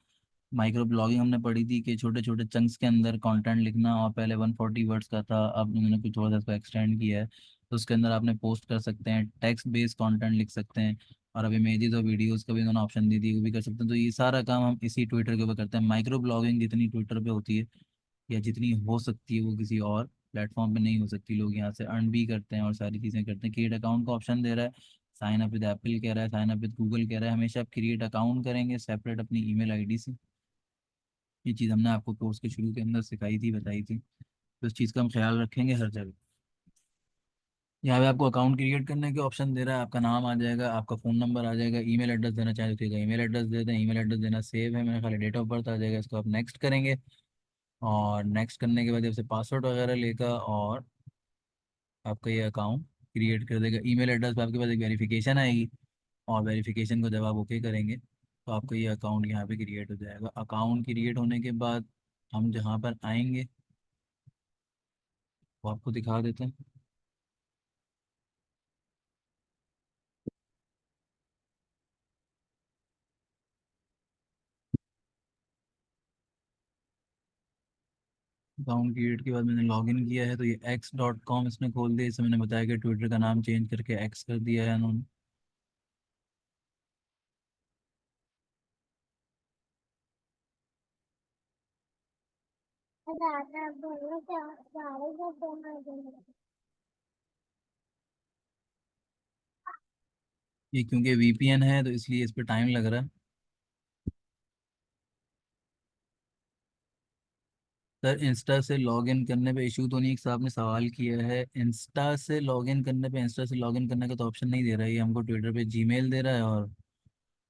माइक्रो ब्लॉगिंग हमने पढ़ी थी कि छोटे छोटे चंक्स के अंदर कंटेंट लिखना, और पहले 140 वर्ड्स का था, अब उन्होंने कुछ थोड़ा सा इसको एक्सटेंड किया है। तो उसके अंदर आपने पोस्ट कर सकते हैं, टेक्स्ट बेस्ड कंटेंट लिख सकते हैं, और अब इमेजेस और वीडियोस का भी उन्होंने ऑप्शन दे दी, वो भी कर सकते हैं। तो ये सारा काम हम इसी ट्विटर के ऊपर करते हैं। माइक्रो ब्लॉगिंग जितनी ट्विटर पे होती है, या जितनी हो सकती है, वो किसी और प्लेटफॉर्म पे नहीं हो सकती। लोग यहाँ से अर्न भी करते हैं और सारी चीज़ें करते हैं। क्रिएट अकाउंट का ऑप्शन दे रहा है, साइन अप विद एप्पल कह रहा है, साइन अप विद गूगल कह रहा है। हमेशा आप क्रिएट अकाउंट करेंगे सेपरेट अपनी ईमेल आईडी से। ये चीज़ हमने आपको कोर्स के शुरू के अंदर सिखाई थी, बताई थी, तो इस चीज़ का हम ख्याल रखेंगे हर जगह। यहाँ पे आपको अकाउंट क्रिएट करने के ऑप्शन दे रहा है, आपका नाम आ जाएगा, आपका फ़ोन नंबर आ जाएगा, ईमेल एड्रेस देना चाहे तो ईमेल एड्रेस दे दें। ईमेल एड्रेस देना सेव है, मैंने खाली डेट ऑफ बर्थ आ जाएगा, इसको आप नेक्स्ट करेंगे। और नेक्स्ट करने के बाद जब से पासवर्ड वगैरह लेगा, और आपका ये अकाउंट क्रिएट कर देगा। ईमेल एड्रेस पे आपके पास एक वेरिफिकेशन आएगी, और वेरिफिकेशन को जब आप ओके करेंगे तो आपका ये अकाउंट यहाँ पे क्रिएट हो जाएगा। अकाउंट क्रिएट होने के बाद हम जहाँ पर आएंगे वो आपको दिखा देते हैं। अकाउंट क्रिएट के बाद मैंने लॉगिन किया है, तो ये x.com इसने खोल दिया। इसे मैंने बताया कि ट्विटर का नाम चेंज करके एक्स कर दिया है उन्होंने। ये क्योंकि वीपीएन है तो इसलिए इस पर टाइम लग रहा है। सर इंस्टा से लॉगिन करने पे इशू तो नहीं, एक साहब ने सवाल किया है, इंस्टा से लॉगिन करने पे, इंस्टा से लॉगिन करने का तो ऑप्शन नहीं दे रहा है ये हमको। ट्विटर पे जीमेल दे रहा है और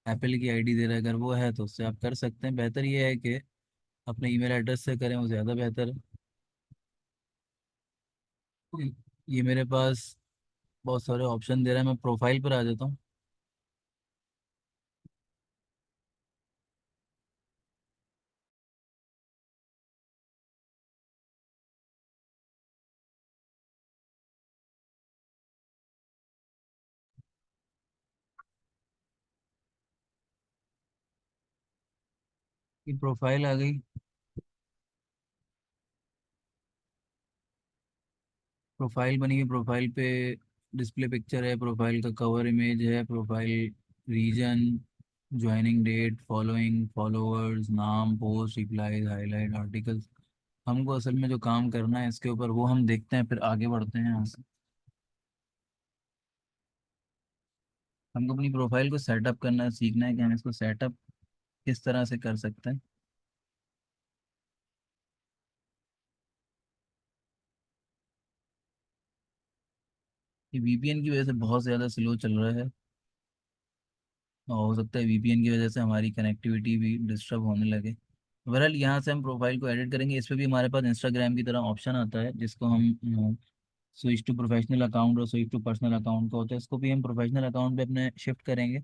एप्पल की आईडी दे रहा है। अगर वो है तो उससे आप कर सकते हैं। बेहतर ये है कि अपने ईमेल एड्रेस से करें, वो ज़्यादा बेहतर है। ये मेरे पास बहुत सारे ऑप्शन दे रहा है, मैं प्रोफाइल पर आ जाता हूँ। ये प्रोफाइल आ गई। प्रोफाइल बनी है, प्रोफाइल पे डिस्प्ले पिक्चर है, प्रोफाइल का कवर इमेज है, profile region, joining date, following, followers, नाम, पोस्ट, रिप्लाईज, हाईलाइट, आर्टिकल्स। हमको असल में जो काम करना है इसके ऊपर वो हम देखते हैं, फिर आगे बढ़ते हैं यहाँ से। हमको अपनी प्रोफाइल को सेटअप करना है, सीखना है कि हम इसको सेटअप किस तरह से कर सकते हैं। ये वीपीएन की वजह से बहुत ज़्यादा स्लो चल रहा है, और हो सकता है वीपीएन की वजह से हमारी कनेक्टिविटी भी डिस्टर्ब होने लगे। बहरहाल यहाँ से हम प्रोफाइल को एडिट करेंगे। इस पे भी हमारे पास इंस्टाग्राम की तरह ऑप्शन आता है, जिसको हम स्विच टू प्रोफेशनल अकाउंट और स्विच टू पर्सनल अकाउंट का होता है। इसको भी हम प्रोफेशनल अकाउंट पे अपने शिफ्ट करेंगे,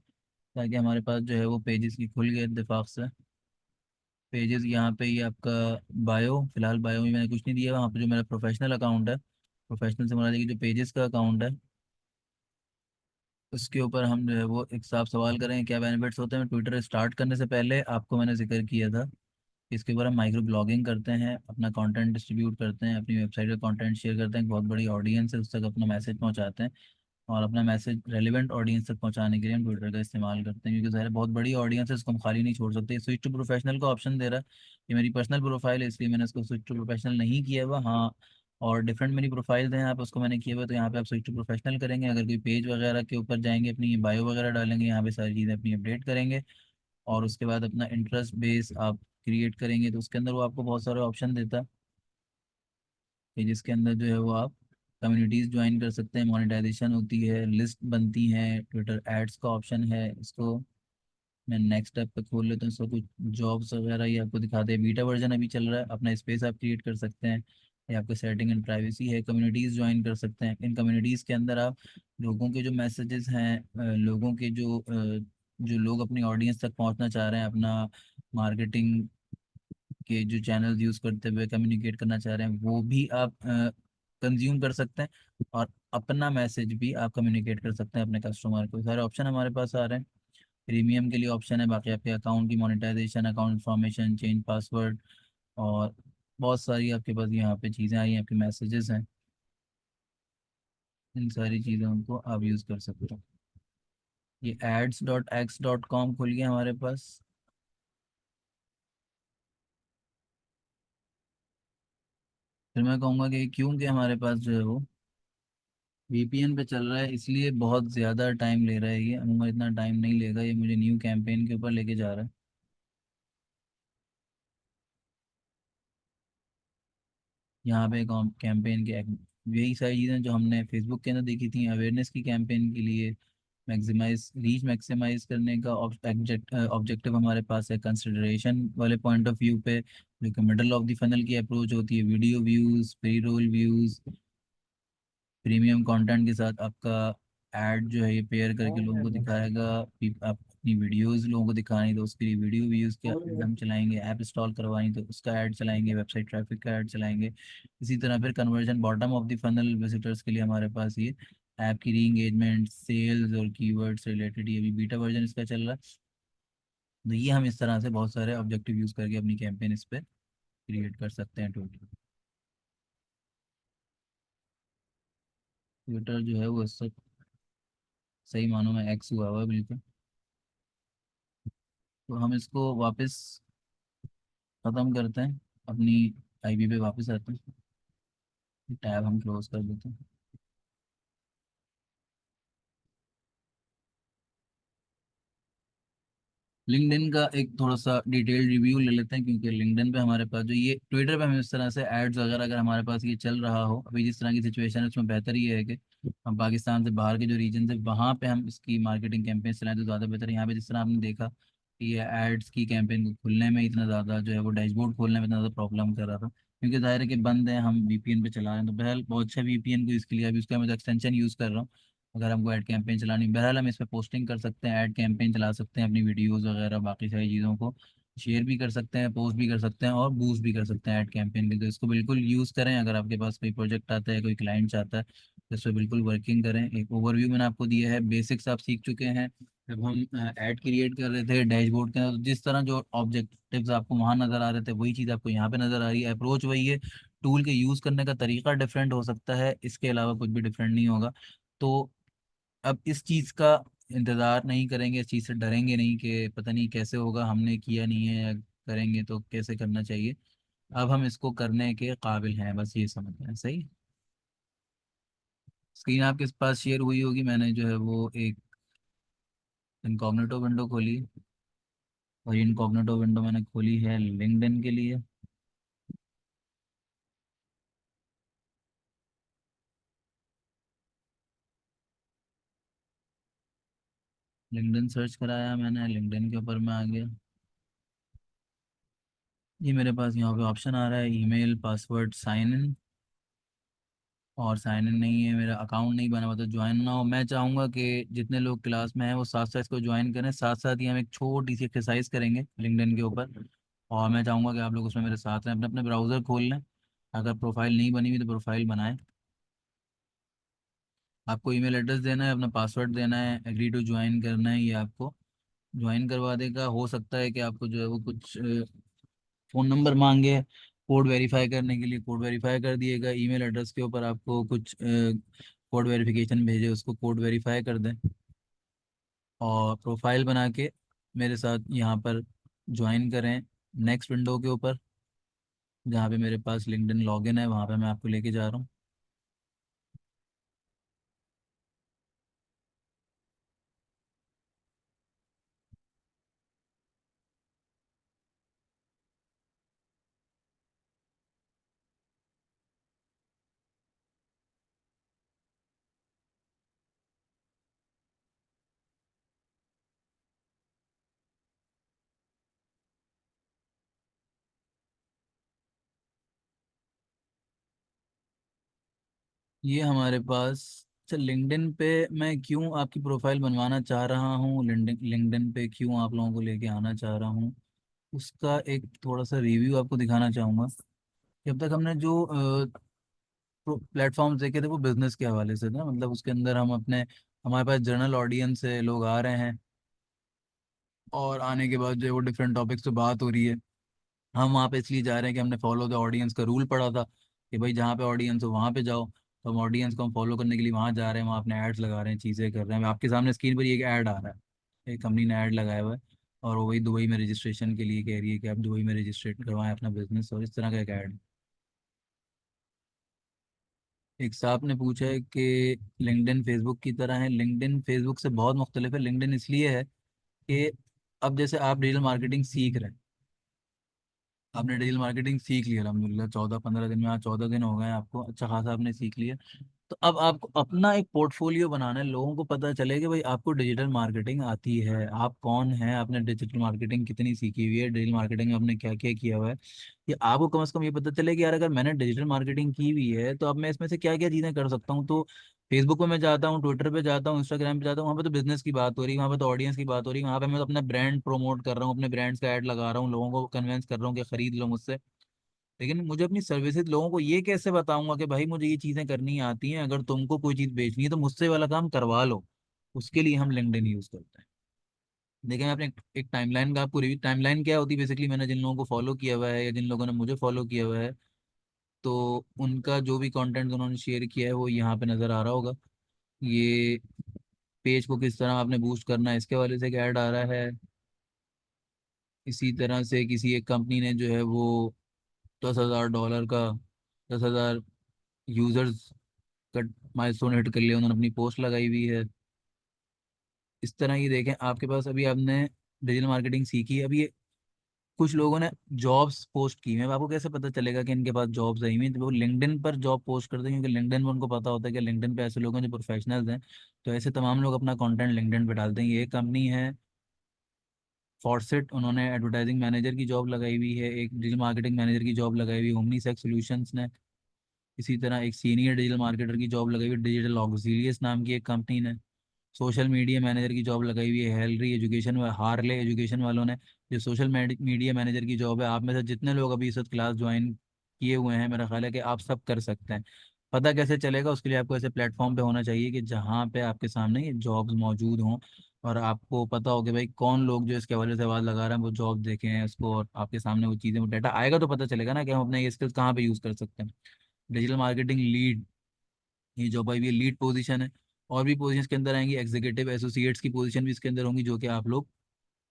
ताकि हमारे पास जो है वो पेजेस की खुल गए इत्तेफाक से। पेजेस यहाँ पे ये आपका बायो, फिलहाल बायो में मैंने कुछ नहीं दिया। वहाँ पे जो मेरा प्रोफेशनल अकाउंट है, प्रोफेशनल से मुराद है कि जो पेजेस का अकाउंट है, उसके ऊपर हम जो है वो एक साफ सवाल करेंगे क्या बेनिफिट्स होते हैं। ट्विटर स्टार्ट करने से पहले आपको मैंने जिक्र किया था, इसके ऊपर हम माइक्रो ब्लॉगिंग करते हैं, अपना कंटेंट डिस्ट्रीब्यूट करते हैं, अपनी वेबसाइट का कंटेंट शेयर करते हैं, एक बहुत बड़ी ऑडियंस है उस तक अपना मैसेज पहुंचाते हैं। और अपना मैसेज रेलिवेंट ऑडियंस तक पहुंचाने के लिए हम ट्विटर का इस्तेमाल करते हैं, क्योंकि ज़ाहिर है बहुत बड़ी ऑडियंस है, इसको हम खाली नहीं छोड़ सकते। स्विच टू प्रोफेशनल का ऑप्शन दे रहा है, ये मेरी पर्सनल प्रोफाइल है इसलिए मैंने इसको स्विच टू प्रोफेशनल नहीं किया हुआ। हाँ, और डिफरेंट मेरी प्रोफाइल्स हैं यहाँ पे, उसको मैंने किया हुआ, तो यहाँ पे आप स्विच टू प्रोफेशनल करेंगे। अगर कोई पेज वगैरह के ऊपर जाएंगे, अपनी बायो वगैरह डालेंगे, यहाँ पे सारी चीज़ें अपनी अपडेट करेंगे। और उसके बाद अपना इंटरेस्ट बेस आप क्रिएट करेंगे, तो उसके अंदर वो आपको बहुत सारे ऑप्शन देता है कि जिसके अंदर जो है वो आप कम्युनिटीज़ ज्वाइन कर सकते हैं, मोनेटाइजेशन होती है, लिस्ट बनती है, ट्विटर एड्स का ऑप्शन है। इसको मैं नेक्स्ट ऐप पे खोल लेता हूँ, इसको कुछ जॉब्स वगैरह ये आपको दिखाते हैं। बीटा वर्जन अभी चल रहा है, अपना स्पेस आप क्रिएट कर सकते हैं। ये आपका सेटिंग एंड प्राइवेसी है। कम्युनिटीज़ ज्वाइन कर सकते हैं, इन कम्युनिटीज़ के अंदर आप लोगों के जो मैसेजेस हैं, लोगों के जो लोग अपनी ऑडियंस तक पहुंचना चाह रहे हैं, अपना मार्केटिंग के जो चैनल यूज़ करते हुए कम्युनिकेट करना चाह रहे हैं, वो भी आप कंज्यूम कर सकते हैं। और अपना मैसेज भी आप कम्युनिकेट कर सकते हैं अपने कस्टमर को। सारे ऑप्शन हमारे पास आ रहे हैं। प्रीमियम के लिए ऑप्शन है, बाकी आपके अकाउंट की monetisation, account information, change password, और बहुत सारी आपके पास यहाँ पे चीज़ें आई हैं, आपके मैसेजेस हैं। इन सारी चीज़ों को आप यूज़ कर सकते हो। ये ads.x.com खुल गया हमारे पास। फिर मैं कहूँगा कि क्योंकि हमारे पास जो है वो वीपीएन पे चल रहा है, इसलिए बहुत ज़्यादा टाइम ले रहा है। ये अमूमन इतना टाइम नहीं लेगा, ये मुझे न्यू कैंपेन के ऊपर लेके जा रहा है। यहाँ पे कैंपेन के यही सारी चीज़ें जो हमने फेसबुक के अंदर देखी थी अवेयरनेस की कैंपेन के लिए, मैक्सिमाइज रीच मैक्सिमाइज करने का ऑब्जेक्टिव हमारे पास है। कंसिडरेशन वाले पॉइंट ऑफ व्यू पे जो कि मिडल ऑफ द फनल की अप्रोच होती है, video views, pre roll views, premium content के साथ आपका ऐड जो है ये पेयर करके लोगों को दिखाएगा। आप अपनी वीडियोस लोगों को दिखानी तो उसके लिए वीडियो व्यूज़ के हम चलाएंगे, ऐप इंस्टॉल करवानी तो उसका ऐड चलाएंगे, वेबसाइट ट्रैफिक का ऐड चलाएंगे। इसी तरह फिर conversion bottom of the funnel visitors के लिए हमारे पास ये ऐप की री एंगेजमेंट, सेल्स और कीवर्ड्स रिलेटेड, ये भी बीटा वर्जन इसका चल रहा है। तो ये हम इस तरह से बहुत सारे ऑब्जेक्टिव यूज़ करके अपनी कैंपेन इस पर क्रिएट कर सकते हैं टोटल। ट्विटर जो है वो इस सब सही मानों में एक्स हुआ हुआ है बिल्कुल। तो हम इसको वापस ख़त्म करते हैं, अपनी आईबी पे वापस आते हैं, टैब हम क्लोज कर देते हैं। लिंक्डइन का एक थोड़ा सा डिटेल रिव्यू ले लेते हैं, क्योंकि लिंक्डइन पे हमारे पास जो ये ट्विटर पे हम इस तरह से एड्स वगैरह अगर हमारे पास ये चल रहा हो अभी जिस तरह की सिचुएशन है, उसमें बेहतर ये है कि हम पाकिस्तान से बाहर के जो रीजन है वहाँ पे हम इसकी मार्केटिंग कैंपेन चलाएं तो ज़्यादा बेहतर है। यहाँ पे जिस तरह आपने देखा कि ये एड्स की कैंपेन को खुलने में इतना ज़्यादा जो है वो डैशबोर्ड खोलने में इतना ज़्यादा प्रॉब्लम कर रहा था, क्योंकि जाहिर है कि बंद है, हम वीपीएन पे चला रहे हैं। तो बहरहाल बहुत अच्छा वीपीएन को इसके लिए अभी उसका मैं एक्सटेंशन यूज़ कर रहा हूँ। अगर हमको ऐड कैंपेन चलानी, बहरहाल हम इस पर पोस्टिंग कर सकते हैं, ऐड कैंपेन चला सकते हैं, अपनी वीडियोस वगैरह बाकी सारी चीज़ों को शेयर भी कर सकते हैं, पोस्ट भी कर सकते हैं और बूस्ट भी कर सकते हैं ऐड कैंपेन के। तो इसको बिल्कुल यूज़ करें। अगर आपके पास कोई प्रोजेक्ट आता है, कोई क्लाइंट चाहता है तो इस पर बिल्कुल वर्किंग करें। एक ओवरव्यू मैंने आपको दिया है, बेसिक्स आप सीख चुके हैं। जब हम ऐड क्रिएट कर रहे थे डैशबोर्ड के अंदर, तो जिस तरह जो ऑब्जेक्टिव्स आपको वहाँ नज़र आ रहे थे वही चीज़ आपको यहाँ पे नज़र आ रही है। अप्रोच वही है, टूल के यूज़ करने का तरीका डिफरेंट हो सकता है, इसके अलावा कुछ भी डिफरेंट नहीं होगा। तो अब इस चीज़ का इंतज़ार नहीं करेंगे, इस चीज़ से डरेंगे नहीं कि पता नहीं कैसे होगा, हमने किया नहीं है या करेंगे तो कैसे करना चाहिए। अब हम इसको करने के काबिल हैं, बस ये समझना है। सही। स्क्रीन आपके पास शेयर हुई होगी, मैंने जो है वो एक इनकॉग्निटो विंडो खोली है, और ये इनकॉग्निटो विंडो मैंने खोली है लिंक्डइन के लिए। लिंक्डइन सर्च कराया मैंने, लिंक्डइन के ऊपर मैं आ गया। ये मेरे पास यहाँ पे ऑप्शन आ रहा है, ईमेल पासवर्ड साइन इन, और साइन इन नहीं है, मेरा अकाउंट नहीं बना हुआ तो ज्वाइन ना हो। मैं चाहूँगा कि जितने लोग क्लास में हैं वो साथ साथ इसको ज्वाइन करें, साथ साथ ही हम एक छोटी सी एक्सरसाइज करेंगे लिंक्डइन के ऊपर। और मैं चाहूँगा कि आप लोग उसमें मेरे साथ हैं, अपने अपने ब्राउज़र खोल लें। अगर प्रोफाइल नहीं बनी हुई तो प्रोफाइल बनाएं। आपको ईमेल एड्रेस देना है, अपना पासवर्ड देना है, एग्री टू ज्वाइन करना है, ये आपको ज्वाइन करवा देगा। हो सकता है कि आपको जो है वो कुछ फ़ोन नंबर मांगे कोड वेरीफाई करने के लिए, कोड वेरीफाई कर दिएगा। ईमेल एड्रेस के ऊपर आपको कुछ कोड वेरिफिकेशन भेजे, उसको कोड वेरीफाई कर दें, और प्रोफाइल बना के मेरे साथ यहाँ पर ज्वाइन करें नेक्स्ट विंडो के ऊपर, जहाँ पे मेरे पास लिंक्डइन लॉगिन है, वहाँ पे मैं आपको लेके जा रहा हूँ। ये हमारे पास। अच्छा, लिंक्डइन पे मैं क्यों आपकी प्रोफाइल बनवाना चाह रहा हूँ, लिंक्डइन लिंक्डइन पे क्यों आप लोगों को लेके आना चाह रहा हूँ, उसका एक थोड़ा सा रिव्यू आपको दिखाना चाहूँगा। कि अब तक हमने जो प्लेटफॉर्म्स देखे थे वो बिजनेस के हवाले से था, मतलब उसके अंदर हम अपने, हमारे पास जनरल ऑडियंस है, लोग आ रहे हैं और आने के बाद जो है वो डिफरेंट टॉपिक्स पे बात हो रही है। हम वहाँ पे इसलिए जा रहे हैं कि हमने फॉलो द ऑडियंस का रूल पढ़ा था कि भाई जहाँ पे ऑडियंस हो वहाँ पे जाओ। तो हम ऑडियंस को हम फॉलो करने के लिए वहाँ जा रहे हैं, वहाँ अपने एड्स लगा रहे हैं, चीज़ें कर रहे हैं। आपके सामने स्क्रीन पर ही एक ऐड आ रहा है, एक कंपनी ने ऐड लगाया हुआ है और वो वही दुबई में रजिस्ट्रेशन के लिए कह रही है कि आप दुबई में रजिस्ट्रेट करवाएं अपना बिजनेस, और इस तरह का एक ऐड। एक साहब ने पूछा है कि लिंक्डइन फेसबुक की तरह है। लिंक्डइन फेसबुक से बहुत मुख्तलिफ है। लिंक्डइन इसलिए है कि अब जैसे आप डिजिटल मार्केटिंग सीख रहे हैं, आपने डिजिटल मार्केटिंग सीख लिया अलहमदिल्ला, 14-15 दिन में, आज 14 दिन हो गए हैं आपको, अच्छा खासा आपने सीख लिया। तो अब आपको अपना एक पोर्टफोलियो बनाना है, लोगों को पता चले कि भाई आपको डिजिटल मार्केटिंग आती है, आप कौन है, आपने डिजिटल मार्केटिंग कितनी सीखी हुई है, डिजिटल मार्केटिंग में आपने क्या क्या किया हुआ है। ये आपको कम से कम ये पता चले कि यार अगर मैंने डिजिटल मार्केटिंग की हुई है तो अब मैं इसमें से क्या क्या चीज़ें कर सकता हूँ। तो फेसबुक पे मैं जाता हूँ, ट्विटर पे जाता हूँ, इंस्टाग्राम पे जाता हूँ, वहाँ पे तो बिजनेस की बात हो रही है, वहाँ पे तो ऑडियंस की बात हो रही है, वहाँ पे मैं तो अपना ब्रांड प्रमोट कर रहा हूँ, अपने ब्रांड्स का ऐड लगा रहा हूँ, लोगों को कन्वेंस कर रहा हूँ कि खरीद लो मुझसे। लेकिन मुझे अपनी सर्विसेज लोगों को ये कैसे बताऊंगा कि भाई मुझे ये चीजें करनी आती हैं, अगर तुमको कोई चीज बेचनी है तो मुझसे वाला काम करवा लो। उसके लिए हम लिंक्डइन यूज करते हैं। देखें आपने एक टाइमलाइन का, आपको टाइमलाइन क्या होती है बेसिकली, मैंने जिन लोगों को फॉलो किया हुआ है या जिन लोगों ने मुझे फॉलो किया हुआ है, तो उनका जो भी कंटेंट उन्होंने शेयर किया है वो यहाँ पे नजर आ रहा होगा। ये पेज को किस तरह आपने बूस्ट करना है इसके वाले से एक ऐड आ रहा है। इसी तरह से किसी एक कंपनी ने जो है वो $10,000 का, 10,000 यूजर्स का माइलस्टोन हिट कर लिया, उन्होंने अपनी पोस्ट लगाई हुई है। इस तरह ये देखें, आपके पास अभी आपने डिजिटल मार्केटिंग सीखी है, अभी ये कुछ लोगों ने जॉब्स पोस्ट की हैं। अब आपको कैसे पता चलेगा कि इनके पास जॉब्स आई हुई हैं? तो वो लिंक्डइन पर जॉब पोस्ट करते हैं, क्योंकि लिंक्डइन में उनको पता होता है कि लिंक्डइन पे ऐसे लोग हैं जो प्रोफेशनल्स हैं। तो ऐसे तमाम लोग अपना कंटेंट लिंक्डइन पे डालते हैं। ये एक कंपनी है फॉरसेट, उन्होंने एडवर्टाइजिंग मैनेजर की जॉब लगाई हुई है, एक डिजिटल मार्केटिंग मैनेजर की जॉब लगाई हुई है ओमनी सेक्स सोल्यूशंस ने। इसी तरह एक सीनियर डिजिटल मार्केटर की जॉब लगाई हुई है डिजिटल ऑक्सिलियस नाम की एक कंपनी ने। सोशल मीडिया मैनेजर की जॉब लगाई हुई है हेलरी एजुकेशन व हार्ले एजुकेशन वालों ने। जो सोशल मीडिया मैनेजर की जॉब है, आप में से जितने लोग अभी इस वक्त क्लास ज्वाइन किए हुए हैं, मेरा ख्याल है कि आप सब कर सकते हैं। पता कैसे चलेगा? उसके लिए आपको ऐसे प्लेटफॉर्म पे होना चाहिए कि जहाँ पे आपके सामने ये जॉब्स मौजूद हों, और आपको पता हो कि भाई कौन लोग जो इसके हवाले से आवाज़ लगा रहे हैं वो जॉब देखे हैं उसको, और आपके सामने वो चीज़ें, वो डाटा आएगा तो पता चलेगा ना कि हम अपने ये स्किल्स कहाँ पे यूज़ कर सकते हैं। डिजिटल मार्केटिंग लीड, ये जॉब आई भी लीड पोजीशन है। और भी पोजीशन के अंदर आएंगी, एग्जीक्यूटिव एसोसिएट्स की पोजीशन भी इसके अंदर होंगी, जो कि आप लोग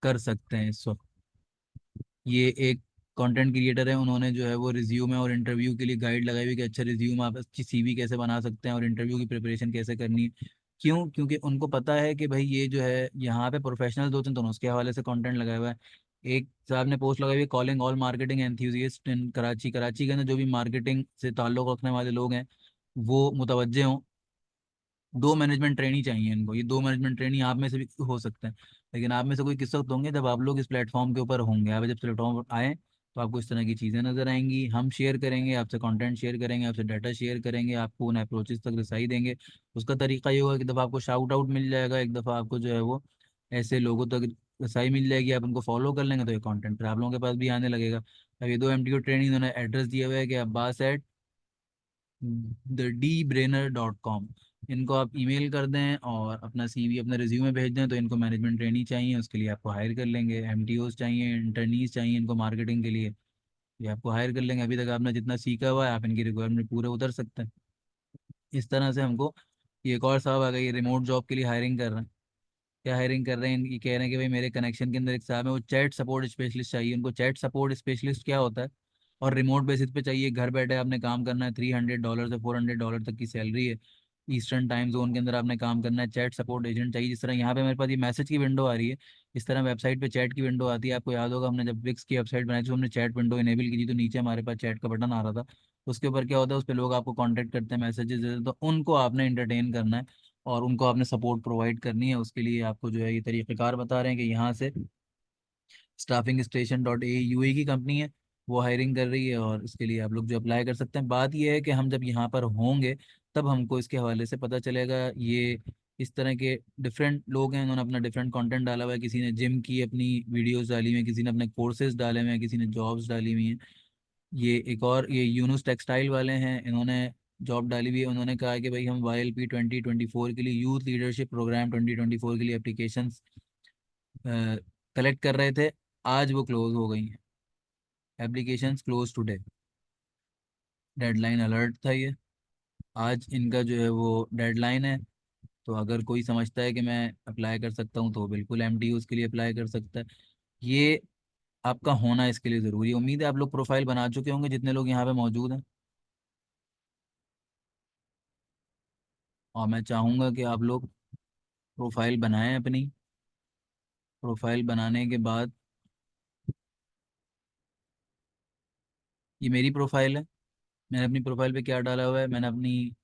कर सकते हैं इस वक्त। ये एक कंटेंट क्रिएटर है, उन्होंने जो है वो रिज्यूमे और इंटरव्यू के लिए गाइड लगाई हुई कि अच्छा रिज्यूम आप अच्छी सीवी कैसे बना सकते हैं और इंटरव्यू की प्रिपरेशन कैसे करनी है। क्यों? क्योंकि उनको पता है कि भाई ये जो है यहाँ पे प्रोफेशनल्स होते हैं, तो उसके हवाले से कंटेंट लगाया हुआ है। एक साहब ने पोस्ट लगाई हुई है, कॉलिंग ऑल मार्केटिंग एंथुजियस्ट इन कराची। कराची के अंदर जो भी मार्केटिंग से ताल्लुक रखने वाले लोग हैं वो मुतवज्जे हों। 2 मैनेजमेंट ट्रेनी चाहिए इनको, ये 2 मैनेजमेंट ट्रेनी आप में से भी हो सकते हैं। लेकिन आप में से कोई किस वक्त होंगे? जब आप लोग इस प्लेटफॉर्म के ऊपर होंगे। आप जब प्लेटफॉर्म पर आए तो आपको इस तरह की चीज़ें नजर आएंगी। हम शेयर करेंगे आपसे, कंटेंट शेयर करेंगे आपसे, डाटा शेयर करेंगे, आपको उन अप्रोचेस तक रिसाई देंगे। उसका तरीका ये होगा कि दफ़ा आपको शाउट आउट मिल जाएगा, एक दफ़ा आपको जो है वो ऐसे लोगों तक रिसाई मिल जाएगी, आप उनको फॉलो कर लेंगे तो ये कंटेंट फिर आप लोगों के पास भी आने लगेगा। अब ये 2 MTU ट्रेनिंग, उन्होंने एड्रेस दिया हुआ है कि abbas@thebrainer.com। इनको आप ईमेल कर दें और अपना सीवी, अपना रिज्यूमे भेज दें, तो इनको मैनेजमेंट ट्रेनिंग चाहिए, उसके लिए आपको हायर कर लेंगे। एमटीओज चाहिए, इंटर्नीज चाहिए इनको मार्केटिंग के लिए, ये आपको हायर कर लेंगे। अभी तक आपने जितना सीखा हुआ है आप इनकी रिक्वायरमेंट पूरे उतर सकते हैं। इस तरह से हमको, ये एक और साहब आ गए, ये रिमोट जॉब के लिए हायरिंग कर रहे हैं। क्या हायरिंग कर रहे हैं? ये कह रहे हैं कि भाई मेरे कनेक्शन के अंदर एक साहब है, वो चैट सपोर्ट स्पेशलिस्ट चाहिए उनको। चैट सपोर्ट स्पेशलिस्ट क्या होता है? और रिमोट बेसिस पे चाहिए, घर बैठे आपने काम करना है, $300 से $400 तक की सैलरी है। ईस्टर्न टाइम जोन के अंदर आपने काम करना है। चैट सपोर्ट एजेंट चाहिए, जिस तरह यहाँ पे मेरे पास ये मैसेज की विंडो आ रही है, इस तरह वेबसाइट पे चैट की विंडो आती है। आपको याद होगा हमने जब विक्स की वेबसाइट बनाई थी, हमने चैट विंडो इनेबल की थी, तो नीचे हमारे पास चैट का बटन आ रहा था। उसके ऊपर क्या होता है, उस पर लोग आपको कॉन्टेक्ट करते हैं, मैसेजेस देते हैं, तो उनको आपने इंटरटेन करना है और उनको आपने सपोर्ट प्रोवाइड करनी है। उसके लिए आपको जो है ये तरीक़ेकार बता रहे हैं कि यहाँ से स्टाफिंग स्टेशन डॉट ए यूए की कंपनी है, वो हायरिंग कर रही है और इसके लिए आप लोग जो अप्लाई कर सकते हैं। बात यह है कि हम जब यहाँ पर होंगे तब हमको इसके हवाले से पता चलेगा। ये इस तरह के डिफरेंट लोग हैं, इन्होंने अपना डिफरेंट कंटेंट डाला हुआ है। किसी ने जिम की अपनी वीडियोस डाली हुई हैं, किसी ने अपने कोर्सेज डाले हुए हैं, किसी ने जॉब्स डाली हुई हैं। ये एक और ये यूनुस टेक्सटाइल वाले हैं, इन्होंने जॉब डाली हुई है। उन्होंने कहा है कि भाई हम YLP 2024 के लिए, यूथ लीडरशिप प्रोग्राम 2024 के लिए एप्लीकेशंस कलेक्ट कर रहे थे। आज वो क्लोज हो गई हैं, applications close today, deadline alert था ये। आज इनका जो है वो डेडलाइन है। तो अगर कोई समझता है कि मैं अप्लाई कर सकता हूँ तो बिल्कुल MTU उसके लिए अप्लाई कर सकता है। ये आपका होना इसके लिए ज़रूरी है। उम्मीद है आप लोग प्रोफाइल बना चुके होंगे जितने लोग यहाँ पे मौजूद हैं। और मैं चाहूँगा कि आप लोग प्रोफाइल बनाएं अपनी। प्रोफाइल बनाने के बाद, ये मेरी प्रोफाइल है। मैंने अपनी प्रोफाइल पे क्या डाला हुआ है, मैंने अपनी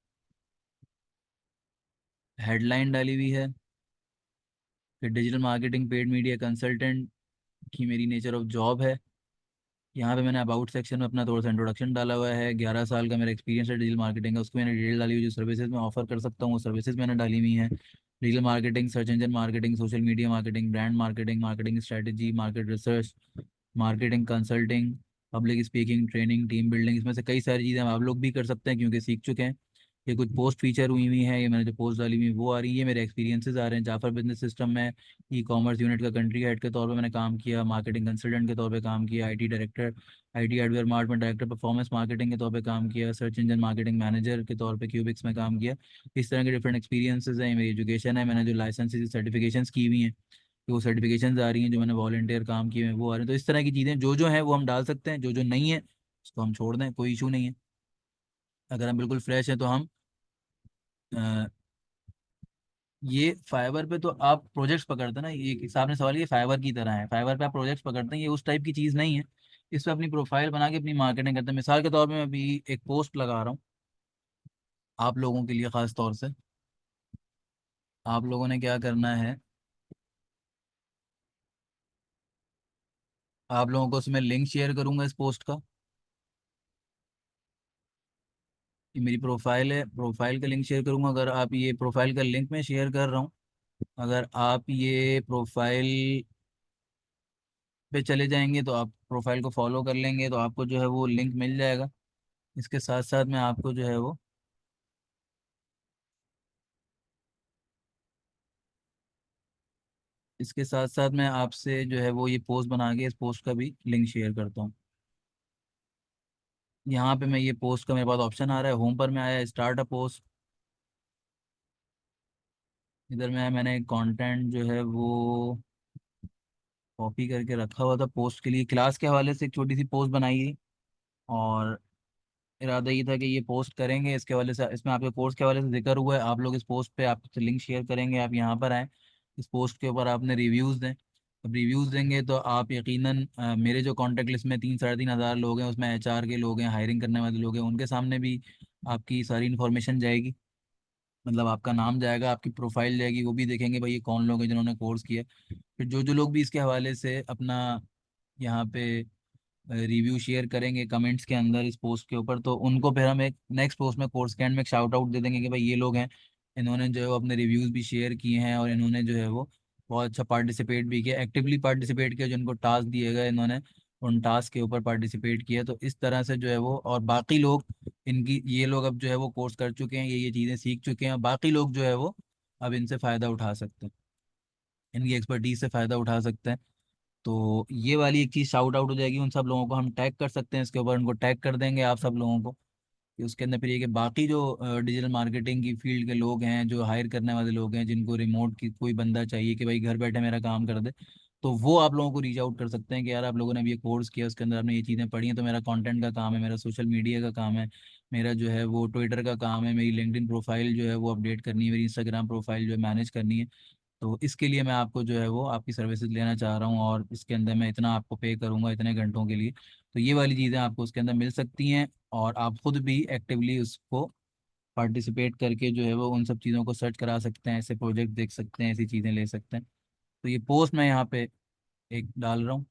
हेडलाइन डाली हुई है कि digital marketing paid media consultant की मेरी नेचर ऑफ जॉब है। यहाँ पे मैंने अबाउट सेक्शन में अपना थोड़ा सा इंट्रोडक्शन डाला हुआ है। 11 साल का मेरा एक्सपीरियंस है डिजिटल मार्केटिंग का, उसको मैंने डिटेल डाली हुई। जो सर्विसेज मैं ऑफर कर सकता हूँ वो सर्विसेज मैंने डाली हुई हैं। Digital marketing, search engine marketing, social media marketing, brand marketing, marketing strategy, market research, marketing consulting, public speaking, training, team building. इसमें से कई सारी चीज़ें हम आप लोग भी कर सकते हैं क्योंकि सीख चुके हैं। ये कुछ पोस्ट फीचर हुई है, ये मैंने जो पोस्ट डाली हुई है वो आ रही है। मेरे एक्सपीरियंसेस आ रहे हैं। जाफर बिजनेस सिस्टम में ई-कॉमर्स यूनिट का कंट्री हेड के तौर पे मैंने काम किया, मार्केटिंग कंसल्टेंट के तौर पे काम किया, IT director, IT hardware mart में डायरेक्टर परफॉर्मेंस मार्केटिंग के तौर पे काम किया, सर्च इंजन मार्केटिंग मैनेजर के तौर पे क्यूबिक्स में काम किया। इस तरह के डिफरेंट एक्सपीरियंसेस हैं। मेरी एजुकेशन है, मैंने जो लाइसेंस सर्टिफिकेशंस की हुई हैं, तो वो सर्टिफिकेशंस आ रही हैं। जो मैंने वॉलंटियर काम किए हैं वो आ रहे हैं। तो इस तरह की चीज़ें जो जो हैं वो हम डाल सकते हैं, जो जो नहीं है उसको हम छोड़ दें, कोई इशू नहीं है। अगर हम बिल्कुल फ्रेश हैं तो हम ये फाइवर पे तो आप प्रोजेक्ट्स पकड़ते हैं ना, ये हिसाब ने सवाल, ये फाइवर की तरह है। फाइवर पे आप प्रोजेक्ट्स पकड़ते हैं, ये उस टाइप की चीज़ नहीं है। इस पे अपनी प्रोफाइल बना के अपनी मार्केटिंग करते हैं। मिसाल के तौर पे मैं अभी एक पोस्ट लगा रहा हूँ आप लोगों के लिए, ख़ास तौर से आप लोगों ने क्या करना है, आप लोगों को उसमें लिंक शेयर करूंगा इस पोस्ट का। ये मेरी प्रोफाइल है, प्रोफाइल का लिंक शेयर करूंगा। अगर आप ये प्रोफाइल का लिंक मैं शेयर कर रहा हूँ, अगर आप ये प्रोफाइल पे चले जाएंगे तो आप प्रोफाइल को फॉलो कर लेंगे तो आपको जो है वो लिंक मिल जाएगा। इसके साथ साथ मैं आपको जो है वो, इसके साथ साथ मैं आपसे जो है वो ये पोस्ट बना के इस पोस्ट का भी लिंक शेयर करता हूँ। यहाँ पे मैं ये पोस्ट का मेरे पास ऑप्शन आ रहा है, होम पर मैं आया स्टार्ट अ पोस्ट। इधर मैंने कंटेंट जो है वो कॉपी करके रखा हुआ था पोस्ट के लिए। क्लास के हवाले से एक छोटी सी पोस्ट बनाई थी और इरादा ये था कि ये पोस्ट करेंगे इसके हवाले से। इसमें आपके कोर्स के हवाले से जिक्र हुआ है, आप लोग इस पोस्ट पे आप लिंक शेयर करेंगे, आप यहाँ पर आएँ, इस पोस्ट के ऊपर आपने रिव्यूज़ दें। अब रिव्यूज़ देंगे तो आप यकीनन मेरे जो कॉन्टैक्ट लिस्ट में 3-3.5 हज़ार लोग हैं, उसमें HR के लोग हैं, हायरिंग करने वाले लोग हैं, उनके सामने भी आपकी सारी इन्फॉर्मेशन जाएगी। मतलब आपका नाम जाएगा, आपकी प्रोफाइल जाएगी, वो भी देखेंगे भाई ये कौन लोग हैं जिन्होंने कोर्स किया। फिर जो जो लोग भी इसके हवाले से अपना यहाँ पे रिव्यू शेयर करेंगे कमेंट्स के अंदर इस पोस्ट के ऊपर, तो उनको फिर हम एक नेक्स्ट पोस्ट में, कोर्स के एंड में एक शाउट आउट दे देंगे कि भाई ये लोग हैं, इन्होंने जो है वो अपने रिव्यूज़ भी शेयर किए हैं और इन्होंने जो है वो बहुत अच्छा पार्टिसिपेट भी किया, एक्टिवली पार्टिसिपेट किया। जिनको टास्क दिए गए इन्होंने उन टास्क के ऊपर पार्टिसिपेट किया। तो इस तरह से जो है वो, और बाकी लोग इनकी, ये लोग अब जो है वो कोर्स कर चुके हैं, ये चीज़ें सीख चुके हैं, बाकी लोग जो है वो अब इनसे फ़ायदा उठा सकते हैं, इनकी एक्सपर्टीज से फ़ायदा उठा सकते हैं। तो ये वाली एक चीज़ शाउट आउट हो जाएगी। उन सब लोगों को हम टैग कर सकते हैं इसके ऊपर, उनको टैग कर देंगे आप सब लोगों को कि उसके अंदर फिर ये कि बाकी जो डिजिटल मार्केटिंग की फील्ड के लोग हैं, जो हायर करने वाले लोग हैं, जिनको रिमोट की कोई बंदा चाहिए कि भाई घर बैठे मेरा काम कर दे, तो वो आप लोगों को रीच आउट कर सकते हैं कि यार आप लोगों ने अभी ये कोर्स किया, उसके अंदर आपने ये चीज़ें पढ़ी हैं, तो मेरा कंटेंट का काम है, मेरा सोशल मीडिया का काम है, मेरा जो है वो ट्विटर का काम है, मेरी लिंक्डइन प्रोफाइल जो है वो अपडेट करनी है, मेरी इंस्टाग्राम प्रोफाइल जो है मैनेज करनी है। तो इसके लिए मैं आपको जो है वो आपकी सर्विसेज लेना चाह रहा हूँ और इसके अंदर मैं इतना आपको पे करूँगा इतने घंटों के लिए। तो ये वाली चीज़ें आपको उसके अंदर मिल सकती हैं और आप खुद भी एक्टिवली उसको पार्टिसिपेट करके जो है वो उन सब चीज़ों को सर्च करा सकते हैं, ऐसे प्रोजेक्ट देख सकते हैं, ऐसी चीज़ें ले सकते हैं। तो ये पोस्ट मैं यहाँ पे एक डाल रहा हूँ।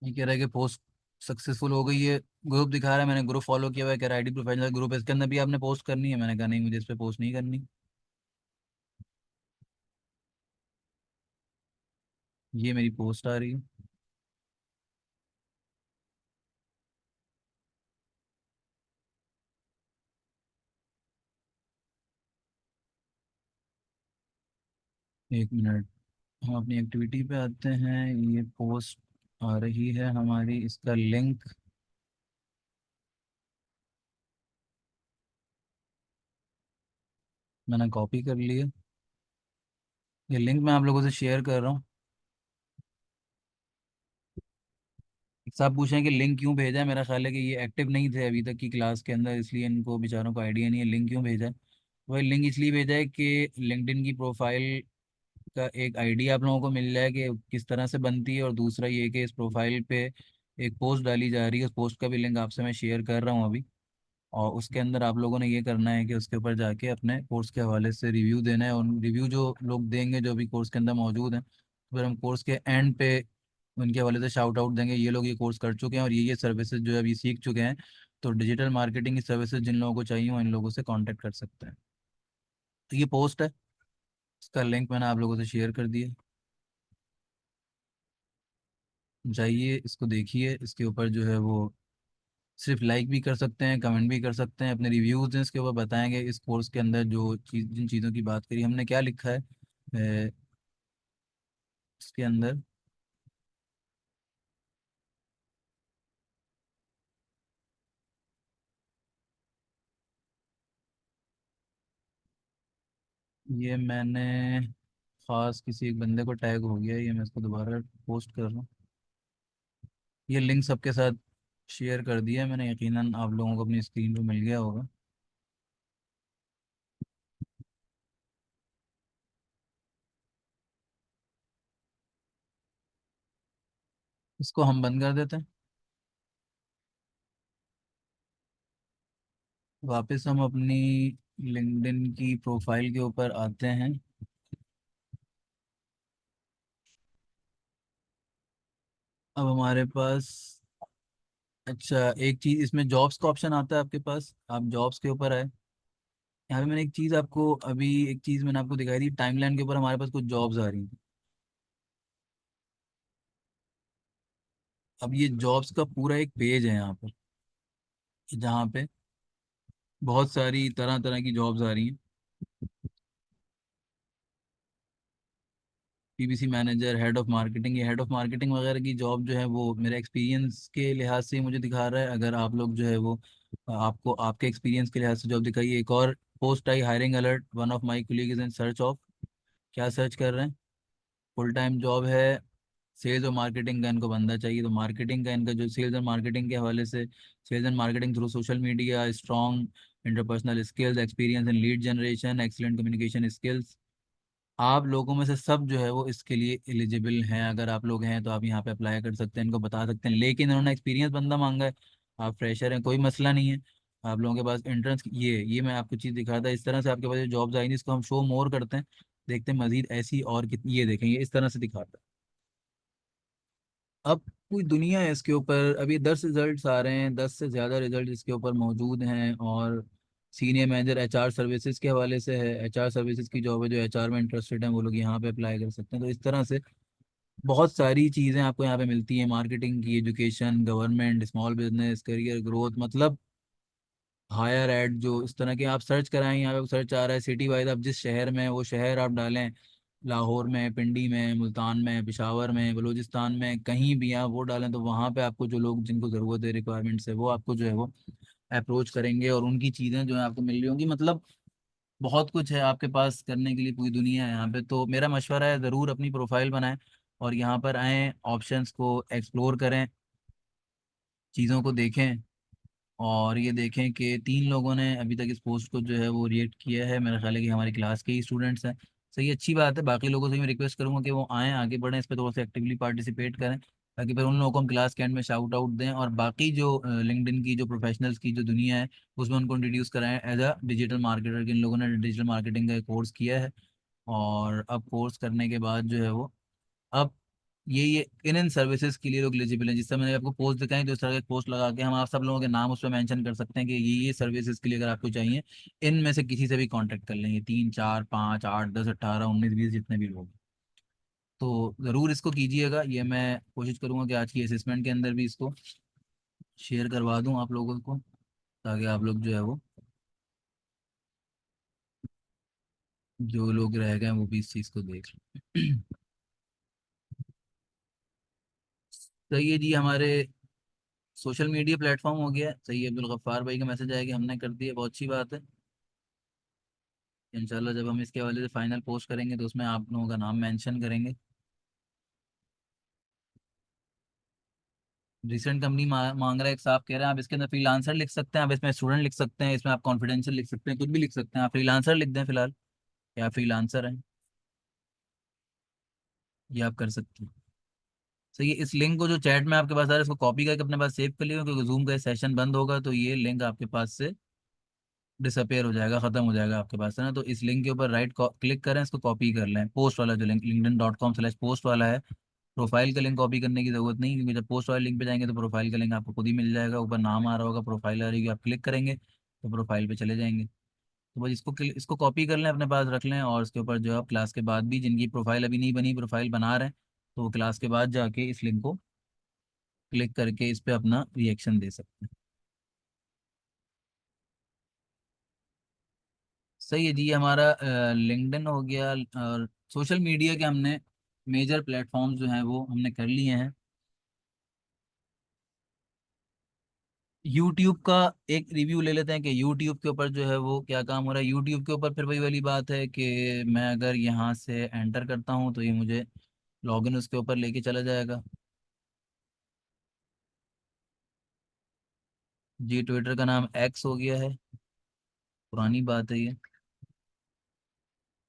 ये कह रहा है कि पोस्ट सक्सेसफुल हो गई है। ग्रुप दिखा रहा है, मैंने ग्रुप फॉलो किया हुआ है, कह रहा आईडी प्रोफाइल ग्रुप है, इसके अंदर भी आपने पोस्ट करनी है। मैंने कहा नहीं, मुझे इस पर पोस्ट नहीं करनी। ये मेरी पोस्ट आ रही है। 1 मिनट, हम अपनी एक्टिविटी पे आते हैं। ये पोस्ट आ रही है हमारी, इसका लिंक मैंने कॉपी कर लिया। ये लिंक मैं आप लोगों से शेयर कर रहा हूँ। सब पूछ रहे हैं कि लिंक क्यों भेजा है। मेरा ख्याल है कि ये एक्टिव नहीं थे अभी तक की क्लास के अंदर, इसलिए इनको बेचारों को आइडिया नहीं है लिंक क्यों भेजा है। वही लिंक इसलिए भेजा है कि लिंक्डइन की प्रोफाइल का एक आइडिया आप लोगों को मिल जाए कि किस तरह से बनती है, और दूसरा ये कि इस प्रोफाइल पे एक पोस्ट डाली जा रही है, उस पोस्ट का भी लिंक आपसे मैं शेयर कर रहा हूँ अभी। और उसके अंदर आप लोगों ने ये करना है कि उसके ऊपर जाके अपने कोर्स के हवाले से रिव्यू देना है, और रिव्यू जो लोग देंगे जो भी कोर्स के अंदर मौजूद हैं, तो फिर हम कोर्स के एंड पे उनके हवाले से शाउट आउट देंगे, ये लोग ये कोर्स कर चुके हैं और ये सर्विसेज जो है अभी सीख चुके हैं। तो डिजिटल मार्केटिंग की सर्विसेज जिन लोगों को चाहिए वो इन लोगों से कांटेक्ट कर सकते हैं। तो ये पोस्ट है, इसका लिंक मैंने आप लोगों से शेयर कर दिया। जाइए इसको देखिए, इसके ऊपर जो है वो सिर्फ लाइक भी कर सकते हैं, कमेंट भी कर सकते हैं, अपने रिव्यूज हैं इसके ऊपर बताएंगे इस कोर्स के अंदर जो चीज़ जिन चीज़ों की बात करी हमने क्या लिखा है इसके अंदर। ये मैंने खास किसी एक बंदे को टैग हो गया है, ये मैं इसको दोबारा पोस्ट कर रहा हूँ। ये लिंक सबके साथ शेयर कर दिया है मैंने, यकीनन आप लोगों को अपनी स्क्रीन पे मिल गया होगा। इसको हम बंद कर देते हैं। वापस हम अपनी लिंक्डइन की प्रोफाइल के ऊपर आते हैं। अब हमारे पास, अच्छा एक चीज़ इसमें जॉब्स का ऑप्शन आता है आपके पास, आप जॉब्स के ऊपर आए। यहाँ पे मैंने एक चीज़ आपको अभी, एक चीज़ मैंने आपको दिखाई थी, टाइमलाइन के ऊपर हमारे पास कुछ जॉब्स आ रही हैं। अब ये जॉब्स का पूरा एक पेज है यहाँ पर, जहाँ पे बहुत सारी तरह तरह की जॉब्स आ रही हैं। PBC manager, head of marketing, ये हेड ऑफ मार्केटिंग वगैरह की जॉब जो है वो मेरे एक्सपीरियंस के लिहाज से मुझे दिखा रहा है। अगर आप लोग जो है वो आपको आपके एक्सपीरियंस के लिहाज से जॉब दिखाई। एक और post I, hiring alert, one of my colleague is in search of, क्या सर्च कर रहे हैं, फुल टाइम जॉब है, सेल्स और मार्केटिंग का इनको बंदा चाहिए। तो मार्केटिंग का इनका जो सेल्स और मार्केटिंग के हवाले से, sales and marketing through social media, strong interpersonal skills, experience in lead generation, excellent communication skills. आप लोगों में से सब जो है वो इसके लिए एलिजिबल हैं। अगर आप लोग हैं तो आप यहाँ पे अप्लाई कर सकते हैं, इनको बता सकते हैं, लेकिन इन्होंने एक्सपीरियंस बंदा मांगा है। आप फ्रेशर हैं कोई मसला नहीं है, आप लोगों के पास एंट्रेंस, ये मैं आपको चीज़ दिखा था, इस तरह से आपके पास जो जॉब्स आई इसको हम शो मोर करते हैं, देखते हैं मजीद ऐसी और कितनी, ये देखेंगे इस तरह से दिखाता है। अब पूरी दुनिया है इसके ऊपर, अभी 10 रिजल्ट्स आ रहे हैं, 10 से ज़्यादा रिजल्ट इसके ऊपर मौजूद हैं। और सीनियर मैनेजर एचआर सर्विसेज के हवाले से है, एचआर सर्विसेज की जॉब है, जो एचआर में इंटरेस्टेड हैं वो लोग यहाँ पे अप्लाई कर सकते हैं। तो इस तरह से बहुत सारी चीज़ें आपको यहाँ पे मिलती हैं, मार्केटिंग की, education, government, small business, career growth, मतलब हायर एड, जो इस तरह के आप सर्च कराएं यहाँ पे सर्च आ रहा है सिटी वाइज, आप जिस शहर में हैं, वो शहर आप डालें, लाहौर में, पिंडी में, मुल्तान में, पेशावर में, बलूचिस्तान में, कहीं भी आप वो डालें तो वहाँ पे आपको जो लोग जिनको ज़रूरत है, रिक्वायरमेंट्स है, वो आपको जो है वो अप्रोच करेंगे और उनकी चीज़ें जो है आपको मिल रही होंगी। मतलब बहुत कुछ है आपके पास करने के लिए, पूरी दुनिया है यहाँ पे। तो मेरा मशवरा है ज़रूर अपनी प्रोफाइल बनाएं और यहाँ पर आएँ, ऑप्शंस को एक्सप्लोर करें, चीज़ों को देखें। और ये देखें कि 3 लोगों ने अभी तक इस पोस्ट को जो है वो रिएक्ट किया है, मेरा ख्याल है कि हमारी क्लास के ही स्टूडेंट्स हैं। सही, अच्छी बात है। बाकी लोगों से मैं रिक्वेस्ट करूंगा कि वो आएँ, आगे बढ़ें, इस पर थोड़ा सा एक्टिवली पार्टिसिपेट करें, ताकि फिर उन लोगों को हम क्लास के एंड में शाउट आउट दें, और बाकी जो लिंक्डइन की जो प्रोफेशनल्स की जो दुनिया है उसमें उनको इंट्रोड्यूस कराएं एज अ डिजिटल मार्केटर, जिन लोगों ने डिजिटल मार्केटिंग का कोर्स किया है। और अब कोर्स करने के बाद जो है वो अब ये इन इन सर्विसेज के लिए लोग एलिजिबल हैं। जिस तरह मैंने आपको पोस्ट दिखाई, तो इस तरह के पोस्ट लगा के हम आप सब लोगों के नाम उसमें मेंशन कर सकते हैं कि ये सर्विसेज के लिए अगर आपको चाहिए, इनमें से किसी से भी कांटेक्ट कर लेंगे, 3 4 5 8 10 18 19 20 जितने भी लोग। तो ज़रूर इसको कीजिएगा, ये मैं कोशिश करूंगा कि आज की असेसमेंट के अंदर भी इसको शेयर करवा दूं आप लोगों को, ताकि आप लोग जो है वो, जो लोग रह गए वो भी इस चीज़ को देख लें। सही है जी, हमारे सोशल मीडिया प्लेटफॉर्म हो गया सही है। अब्दुल गफ्फार भाई का मैसेज आया कि हमने कर दिया, बहुत अच्छी बात है। इंशाल्लाह जब हम इसके हवाले से फाइनल पोस्ट करेंगे तो उसमें आप लोगों का नाम मेंशन करेंगे। रिसेंट कंपनी मांग रहा है, एक साहब कह रहे हैं आप इसके अंदर फ्रीलांसर लिख सकते हैं, आप इसमें स्टूडेंट लिख सकते हैं, इसमें आप कॉन्फिडेंशियल लिख सकते हैं, कुछ भी लिख सकते हैं, आप फ्रीलांसर लिख दें फिलहाल, या फ्रीलांसर हैं, ये आप कर सकते हैं। सही है, इस लिंक को जो चैट में आपके पास आ रहा है इसको कॉपी करके अपने पास सेव कर लियो, क्योंकि जूम का सेशन बंद होगा तो ये लिंक आपके पास से डिसअपेयर हो जाएगा, खत्म हो जाएगा आपके पास, है ना। तो इस लिंक के ऊपर राइट क्लिक करें, इसको कॉपी कर लें, पोस्ट वाला जो लिंक linkedin.com/post वाला है। प्रोफाइल का लिंक कॉपी करने की जरूरत नहीं, क्योंकि जब पोस्ट वाले लिंक पे जाएंगे तो प्रोफाइल का लिंक आपको खुद ही मिल जाएगा, ऊपर नाम आ रहा होगा, प्रोफाइल आ रही है, आप क्लिक करेंगे तो प्रोफाइल पे चले जाएंगे। तो बस इसको कॉपी कर लें, अपने पास रख लें, और उसके ऊपर जो है क्लास के बाद भी जिनकी प्रोफाइल अभी नहीं बनी, प्रोफाइल बना रहे हैं, तो वो क्लास के बाद जाके इस लिंक को क्लिक करके इस पे अपना रिएक्शन दे सकते हैं। सही है जी, ये हमारा लिंक्डइन हो गया, और सोशल मीडिया के हमने मेजर प्लेटफॉर्म्स जो हैं वो हमने कर लिए हैं। यूट्यूब का एक रिव्यू ले लेते हैं कि यूट्यूब के ऊपर जो है वो क्या काम हो रहा है। यूट्यूब के ऊपर फिर वही वाली बात है कि मैं अगर यहाँ से एंटर करता हूँ तो ये मुझे लॉगिन उसके ऊपर लेके चला जाएगा। जी, ट्विटर का नाम एक्स हो गया है, पुरानी बात है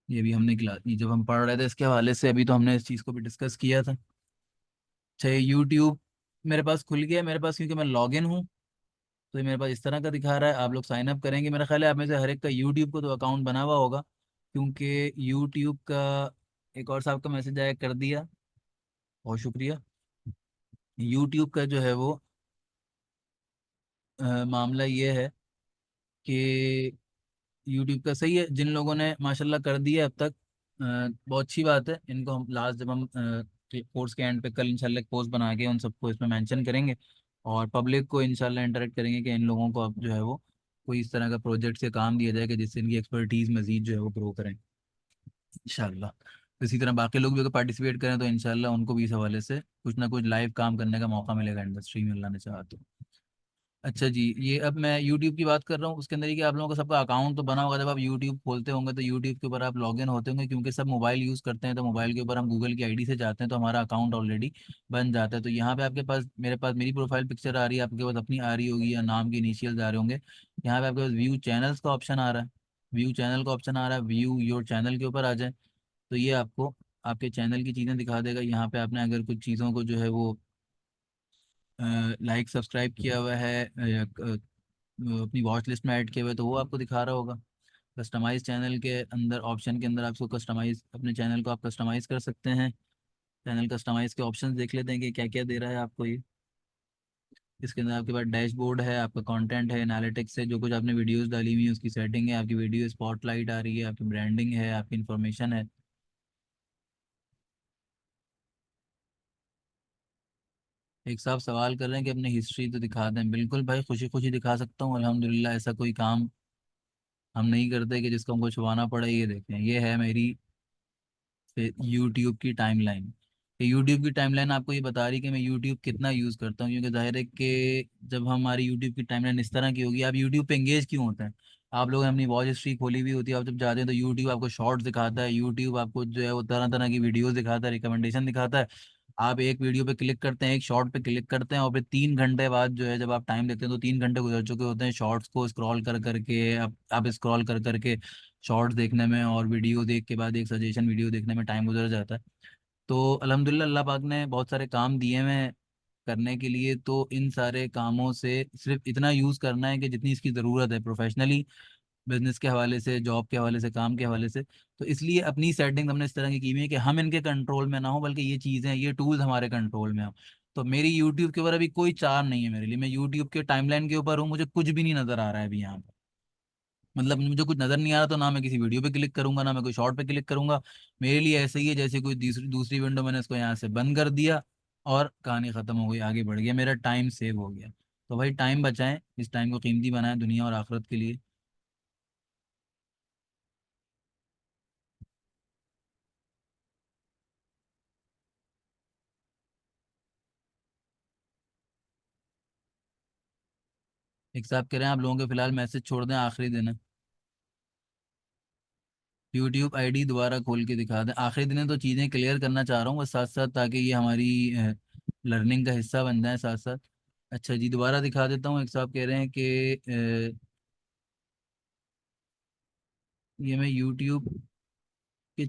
ये भी हमने क्लास, ये जब हम पढ़ रहे थे इसके हवाले से, अभी तो हमने इस चीज़ को भी डिस्कस किया था। अच्छा, यूट्यूब मेरे पास खुल गया, मेरे पास क्योंकि मैं लॉगिन हूँ, तो ये मेरे पास इस तरह का दिखा रहा है। आप लोग साइन अप करेंगे, मेरा ख्याल है आप में से हर एक का यूट्यूब को तो अकाउंट बना हुआ होगा, क्योंकि यूट्यूब का एक और साहब का मैसेज आया, कर दिया, बहुत शुक्रिया। यूट्यूब का जो है वो मामला ये है कि यूट्यूब का सही है, जिन लोगों ने माशाल्लाह कर दिया अब तक, बहुत अच्छी बात है। इनको हम लास्ट जब हम कोर्स के एंड पे कल इंशाल्लाह एक पोस्ट बना के उन सबको इसमें मेंशन करेंगे, और पब्लिक को इंशाल्लाह इंटरेक्ट करेंगे कि इन लोगों को अब जो है वो कोई इस तरह का प्रोजेक्ट से काम दिया जाए कि जिससे इनकी एक्सपर्टीज मजीद जो है वो ग्रो करें इंशाल्लाह। तो इसी तरह बाकी लोग भी अगर पार्टिसिपेट करें तो इंशाल्लाह उनको भी इस हवाले से कुछ ना कुछ लाइव काम करने का मौका मिलेगा इंडस्ट्री में, अल्लाह ने चाहा तो। अच्छा जी, ये अब मैं यूट्यूब की बात कर रहा हूँ, उसके अंदर ही कि आप लोगों का सबका अकाउंट तो बना होगा, जब आप यूट्यूब खोलते होंगे तो यूट्यूब के ऊपर आप लॉगिन होते होंगे, क्योंकि सब मोबाइल यूज़ करते हैं, तो मोबाइल के ऊपर हम गूगल की आईडी से जाते हैं तो हमारा अकाउंट ऑलरेडी बन जाता है। तो यहाँ पे आपके पास, मेरे पास मेरी प्रोफाइल पिक्चर आ रही है, आपके पास अपनी आ रही होगी या नाम के इनिशियल्स आ रहे होंगे। यहाँ पे आपके पास व्यू चैनल्स का ऑप्शन आ रहा है, व्यू चैनल का ऑप्शन आ रहा है, व्यू योर चैनल के ऊपर आ जाए तो ये आपको आपके चैनल की चीज़ें दिखा देगा। यहाँ पे आपने अगर कुछ चीज़ों को जो है वो लाइक सब्सक्राइब किया हुआ है, या अपनी वॉच लिस्ट में ऐड किया हुआ है, तो वो आपको दिखा रहा होगा। कस्टमाइज चैनल के अंदर ऑप्शन के अंदर आपको कस्टमाइज, अपने चैनल को आप कस्टमाइज कर सकते हैं। चैनल कस्टमाइज के ऑप्शंस देख लेते हैं कि क्या क्या दे रहा है आपको ये। इसके अंदर आपके पास डैशबोर्ड है, आपका कंटेंट है, एनालिटिक्स है, जो कुछ आपने वीडियोस डाली हुई है उसकी सेटिंग है, आपकी वीडियो स्पॉटलाइट आ रही है, आपकी ब्रांडिंग है, आपकी इन्फॉर्मेशन है। एक साहब सवाल कर रहे हैं कि अपनी हिस्ट्री तो दिखा दें, बिल्कुल भाई, खुशी खुशी दिखा सकता हूँ अल्हम्दुलिल्लाह। ऐसा कोई काम हम नहीं करते कि जिसको हमको छुपाना पड़े। ये देखें, ये है मेरी यूट्यूब की टाइमलाइन। यूट्यूब की टाइमलाइन आपको ये बता रही है कि मैं यूट्यूब कितना यूज़ करता हूँ, क्योंकि जाहिर है कि जब हमारी यूट्यूब की टाइमलाइन इस तरह की होगी, आप यूट्यूब पे एंगेज क्यों होते हैं। आप लोगों ने अपनी वॉच हिस्ट्री खोली हुई होती है, आप जब जाते हैं तो यूट्यूब आपको शॉर्ट्स दिखाता है, यूट्यूब आपको जो है वो तरह तरह की वीडियोस दिखाता है, रिकमेंडेशन दिखाता है। आप एक वीडियो पे क्लिक करते हैं, एक शॉर्ट पे क्लिक करते हैं, और फिर 3 घंटे बाद जो है जब आप टाइम देखते हैं तो 3 घंटे गुजर चुके होते हैं शॉर्ट्स को स्क्रॉल कर करके। आप स्क्रॉल कर करके शॉर्ट्स देखने में और वीडियो देख के बाद एक सजेशन वीडियो देखने में टाइम गुजर जाता है। तो अल्हम्दुलिल्लाह अल्लाह पाक ने बहुत सारे काम दिए हैं करने के लिए, तो इन सारे कामों से सिर्फ इतना यूज़ करना है कि जितनी इसकी ज़रूरत है प्रोफेशनली। बिजनेस के हवाले से, जॉब के हवाले से, काम के हवाले से। तो इसलिए अपनी सेटिंग हमने इस तरह की हुई है कि हम इनके कंट्रोल में ना हो, बल्कि ये चीज़ें, ये टूल्स हमारे कंट्रोल में हो। तो मेरी यूट्यूब के ऊपर अभी कोई चार्म नहीं है मेरे लिए, मैं यूट्यूब के टाइमलाइन के ऊपर हूँ, मुझे कुछ भी नहीं नजर आ रहा है अभी यहाँ पे। मतलब मुझे कुछ नजर नहीं आ रहा, तो ना मैं किसी वीडियो पे क्लिक करूंगा, ना मैं कोई शॉर्ट पे क्लिक करूंगा। मेरे लिए ऐसे ही है जैसे कोई दूसरी दूसरी विंडो, मैंने इसको यहाँ से बंद कर दिया और कहानी खत्म हो गई, आगे बढ़ गया, मेरा टाइम सेव हो गया। तो भाई टाइम बचाएं, इस टाइम को कीमती बनाएं दुनिया और आखिरत के लिए। एक साहब कह रहे हैं आप लोगों के फिलहाल मैसेज छोड़ दें, आखिरी दिन है। यूट्यूब आईडी दोबारा खोल के दिखा दें, आखिरी दिन है तो चीज़ें क्लियर करना चाह रहा हूँ बस साथ साथ, ताकि ये हमारी लर्निंग का हिस्सा बन जाए साथ साथ। अच्छा जी, दोबारा दिखा देता हूँ। एक साहब कह रहे हैं कि ये मैं यूट्यूब के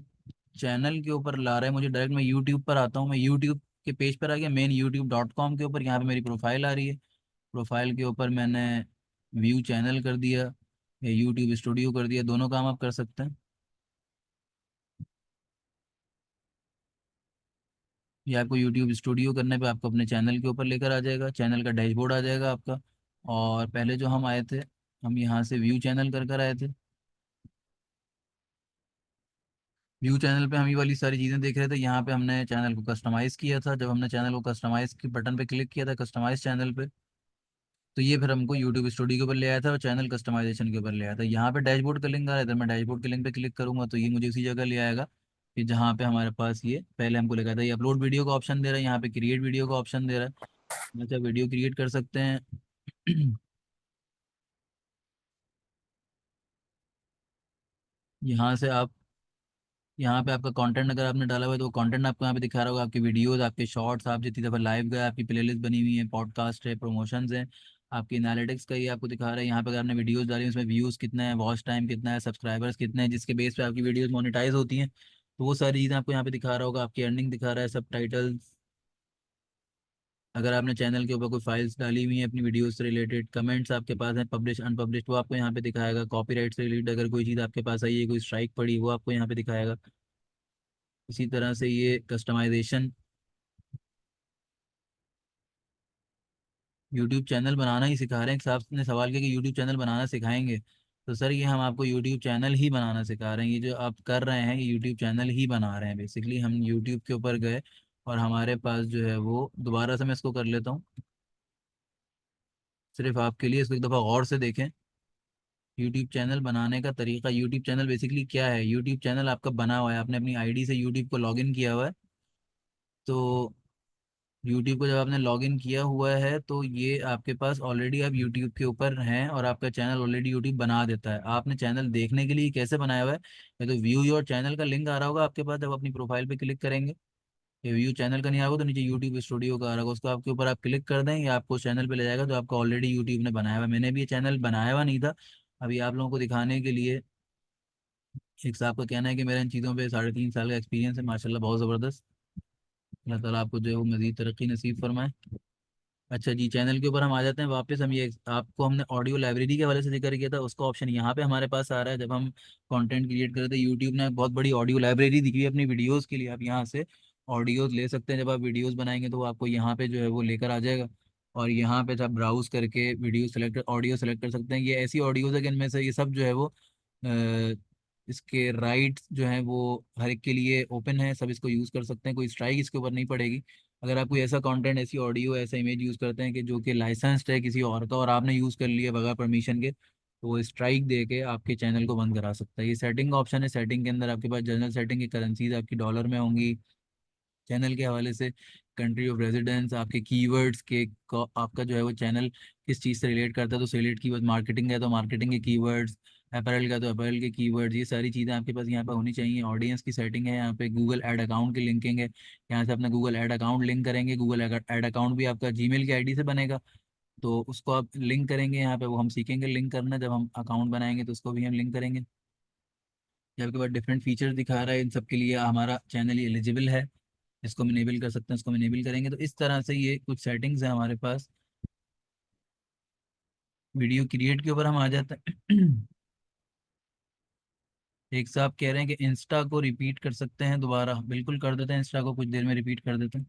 चैनल के ऊपर ला रहा है मुझे डायरेक्ट, मैं यूट्यूब पर आता हूँ, मैं यूट्यूब के पेज पर आ गया, मेन youtube.com के ऊपर, यहाँ पे मेरी प्रोफाइल आ रही है। प्रोफाइल के ऊपर मैंने व्यू चैनल कर दिया या यूट्यूब स्टूडियो कर दिया, दोनों काम आप कर सकते हैं। ये आपको यूट्यूब स्टूडियो करने पे आपको अपने चैनल के ऊपर लेकर आ जाएगा, चैनल का डैशबोर्ड आ जाएगा आपका। और पहले जो हम आए थे, हम यहाँ से व्यू चैनल कर कर आए थे। व्यू चैनल पे हम ये वाली सारी चीज़ें देख रहे थे, यहाँ पे हमने चैनल को कस्टमाइज़ किया था, जब हमने चैनल को कस्टमाइज़ के बटन पे क्लिक किया था, कस्टमाइज चैनल पे, तो ये फिर हमको यूट्यूब स्टूडियो के ऊपर ले आया था और चैनल कस्टमाइजेशन के ऊपर ले आया था। यहाँ पे डैशबोर्ड का लिंक आ रहा है, इधर मैं डैशबोर्ड के लिंक पे क्लिक करूंगा तो ये मुझे उसी जगह ले आएगा कि जहाँ पे हमारे पास ये पहले हमको लगा था, ये अपलोड वीडियो का ऑप्शन दे रहा है, यहाँ पे क्रिएट वीडियो का ऑप्शन दे रहा है। अच्छा, वीडियो क्रिएट कर सकते हैं। यहाँ से आप, यहाँ पे आपका कंटेंट अगर आपने डाला हुआ है तो वो कंटेंट आपको यहाँ पे दिखा रहा होगा, आपके वीडियोस, आपके शॉर्ट्स, आप जितनी दफ़ा लाइव गए, आपकी प्लेलिस्ट बनी हुई है, पॉडकास्ट है, प्रमोशंस है, आपकी एनालिटिक्स का ये आपको दिखा रहा है। यहाँ पे अगर आपने वीडियोस डाली उसमें व्यूज़ कितना है, वॉच टाइम कितना है, सब्सक्राइबर्स कितने हैं, जिसके बेस पे आपकी वीडियोस मोनेटाइज होती हैं, तो वो सारी चीज़ें आपको यहाँ पे दिखा रहा होगा। आपकी अर्निंग दिखा रहा है, सब टाइटल्स। अगर आपने चैनल के ऊपर कोई फाइल्स डाली हुई हैं अपनी वीडियोस से रिलेटेड, कमेंट्स आपके पास हैं पब्लिश अनपब्लिश, वो आपको यहाँ पे दिखाएगा। कॉपीराइट से रिलेटेड अगर कोई चीज़ आपके पास आई है, कोई स्ट्राइक पड़ी, वो आपको यहाँ पे दिखाएगा। इसी तरह से ये कस्टमाइजेशन, यूट्यूब चैनल बनाना ही सिखा रहे हैं। एक साहब ने सवाल किया कि यूट्यूब चैनल बनाना सिखाएंगे, तो सर ये हम आपको यूट्यूब चैनल ही बनाना सिखा रहे हैं। ये जो आप कर रहे हैं ये यूट्यूब चैनल ही बना रहे हैं बेसिकली। हम यूट्यूब के ऊपर गए और हमारे पास जो है वो, दोबारा से मैं इसको कर लेता हूँ सिर्फ आपके लिए, इसको एक दफ़ा गौर से देखें। यूट्यूब चैनल बनाने का तरीका, यूट्यूब चैनल बेसिकली क्या है, यूट्यूब चैनल आपका बना हुआ है, आपने अपनी आईडी से यूट्यूब को लॉगिन किया हुआ है। तो यूट्यूब को जब आपने लॉगिन किया हुआ है तो ये आपके पास ऑलरेडी, आप यूट्यूब के ऊपर हैं और आपका चैनल ऑलरेडी यूट्यूब बना देता है। आपने चैनल देखने के लिए कैसे बनाया हुआ है, या तो व्यू योर चैनल का लिंक आ रहा होगा आपके पास जब अपनी प्रोफाइल पे क्लिक करेंगे, या व्यू चैनल का नहीं आ रहा होगा तो नीचे यूट्यूब स्टूडियो का आ रहा होगा, उसको आपके ऊपर आप क्लिक कर दें, या आपको उस चैनल पे ले जाएगा जो आपका ऑलरेडी यूट्यूब ने बनाया हुआ है। मैंने भी ये चैनल बनाया हुआ नहीं था, अभी आप लोगों को दिखाने के लिए। एक साहब का कहना है कि मेरा इन चीज़ों पे 3.5 साल का एक्सपीरियंस है, माशाल्लाह बहुत ज़बरदस्त। अल्लाह ताला आपको जो है वो मज़ीद तरक्की नसीब फरमाए। अच्छा जी, चैनल के ऊपर हम आ जाते हैं वापस। हम ये आपको हमने ऑडियो लाइब्रेरी के हवाले से जिक्र किया था, उसका ऑप्शन यहाँ पे हमारे पास आ रहा है। जब हम कंटेंट क्रिएट कर रहे थे, यूट्यूब ने बहुत बड़ी ऑडियो लाइब्रेरी दी हुई है अपनी वीडियोस के लिए, आप यहाँ से ऑडियोज ले सकते हैं। जब आप वीडियोस बनाएंगे तो वो आपको यहाँ पे जो है वो लेकर आ जाएगा, और यहाँ पे जब ब्राउज करके वीडियो सेलेक्ट, ऑडियो सेलेक्ट कर सकते हैं। ये ऐसी ऑडियोज है कि इनमें से ये सब जो है वो इसके राइट्स जो हैं वो हर एक के लिए ओपन है, सब इसको यूज़ कर सकते हैं, कोई स्ट्राइक इसके ऊपर नहीं पड़ेगी। अगर आप कोई ऐसा कंटेंट, ऐसी ऑडियो, ऐसा इमेज यूज़ करते हैं कि जो कि लाइसेंस्ड है किसी और का, और आपने यूज़ कर लिया बगैर परमिशन के, तो वो स्ट्राइक दे के आपके चैनल को बंद करा सकता है। ये सेटिंग का ऑप्शन है। सेटिंग के अंदर आपके पास जनरल सेटिंग की करेंसीज आपकी डॉलर में होंगी। चैनल के हवाले से कंट्री ऑफ रेजिडेंस, आपके कीवर्ड्स के आपका जो है वो चैनल किस चीज़ से रिलेट करता है, तो से रिलेट कीवर्ड, मार्केटिंग है तो मार्केटिंग के कीवर्ड्स, अपैरल का तो अपैरल के कीवर्ड्स, ये सारी चीज़ें आपके पास यहाँ पर होनी चाहिए। ऑडियंस की सेटिंग है, यहाँ पे गूगल ऐड अकाउंट की लिंकिंग है, यहाँ से अपना गूगल ऐड अकाउंट लिंक करेंगे। गूगल ऐड अकाउंट भी आपका जीमेल की आईडी से बनेगा, तो उसको आप लिंक करेंगे यहाँ पे, वो हम सीखेंगे लिंक करना जब हम अकाउंट बनाएंगे, तो उसको भी हम लिंक करेंगे। ये आपके पास डिफरेंट फीचर दिखा रहा है, इन सब के लिए हमारा चैनल ये एलिजिबल है, इसको हम इनेबल कर सकते हैं, इसको हम इनेबल करेंगे। तो इस तरह से ये कुछ सेटिंग्स हैं हमारे पास। वीडियो क्रिएट के ऊपर हम आ जाते हैं। एक साहब कह रहे हैं कि इंस्टा को रिपीट कर सकते हैं दोबारा, बिल्कुल कर देते हैं, इंस्टा को कुछ देर में रिपीट कर देते हैं।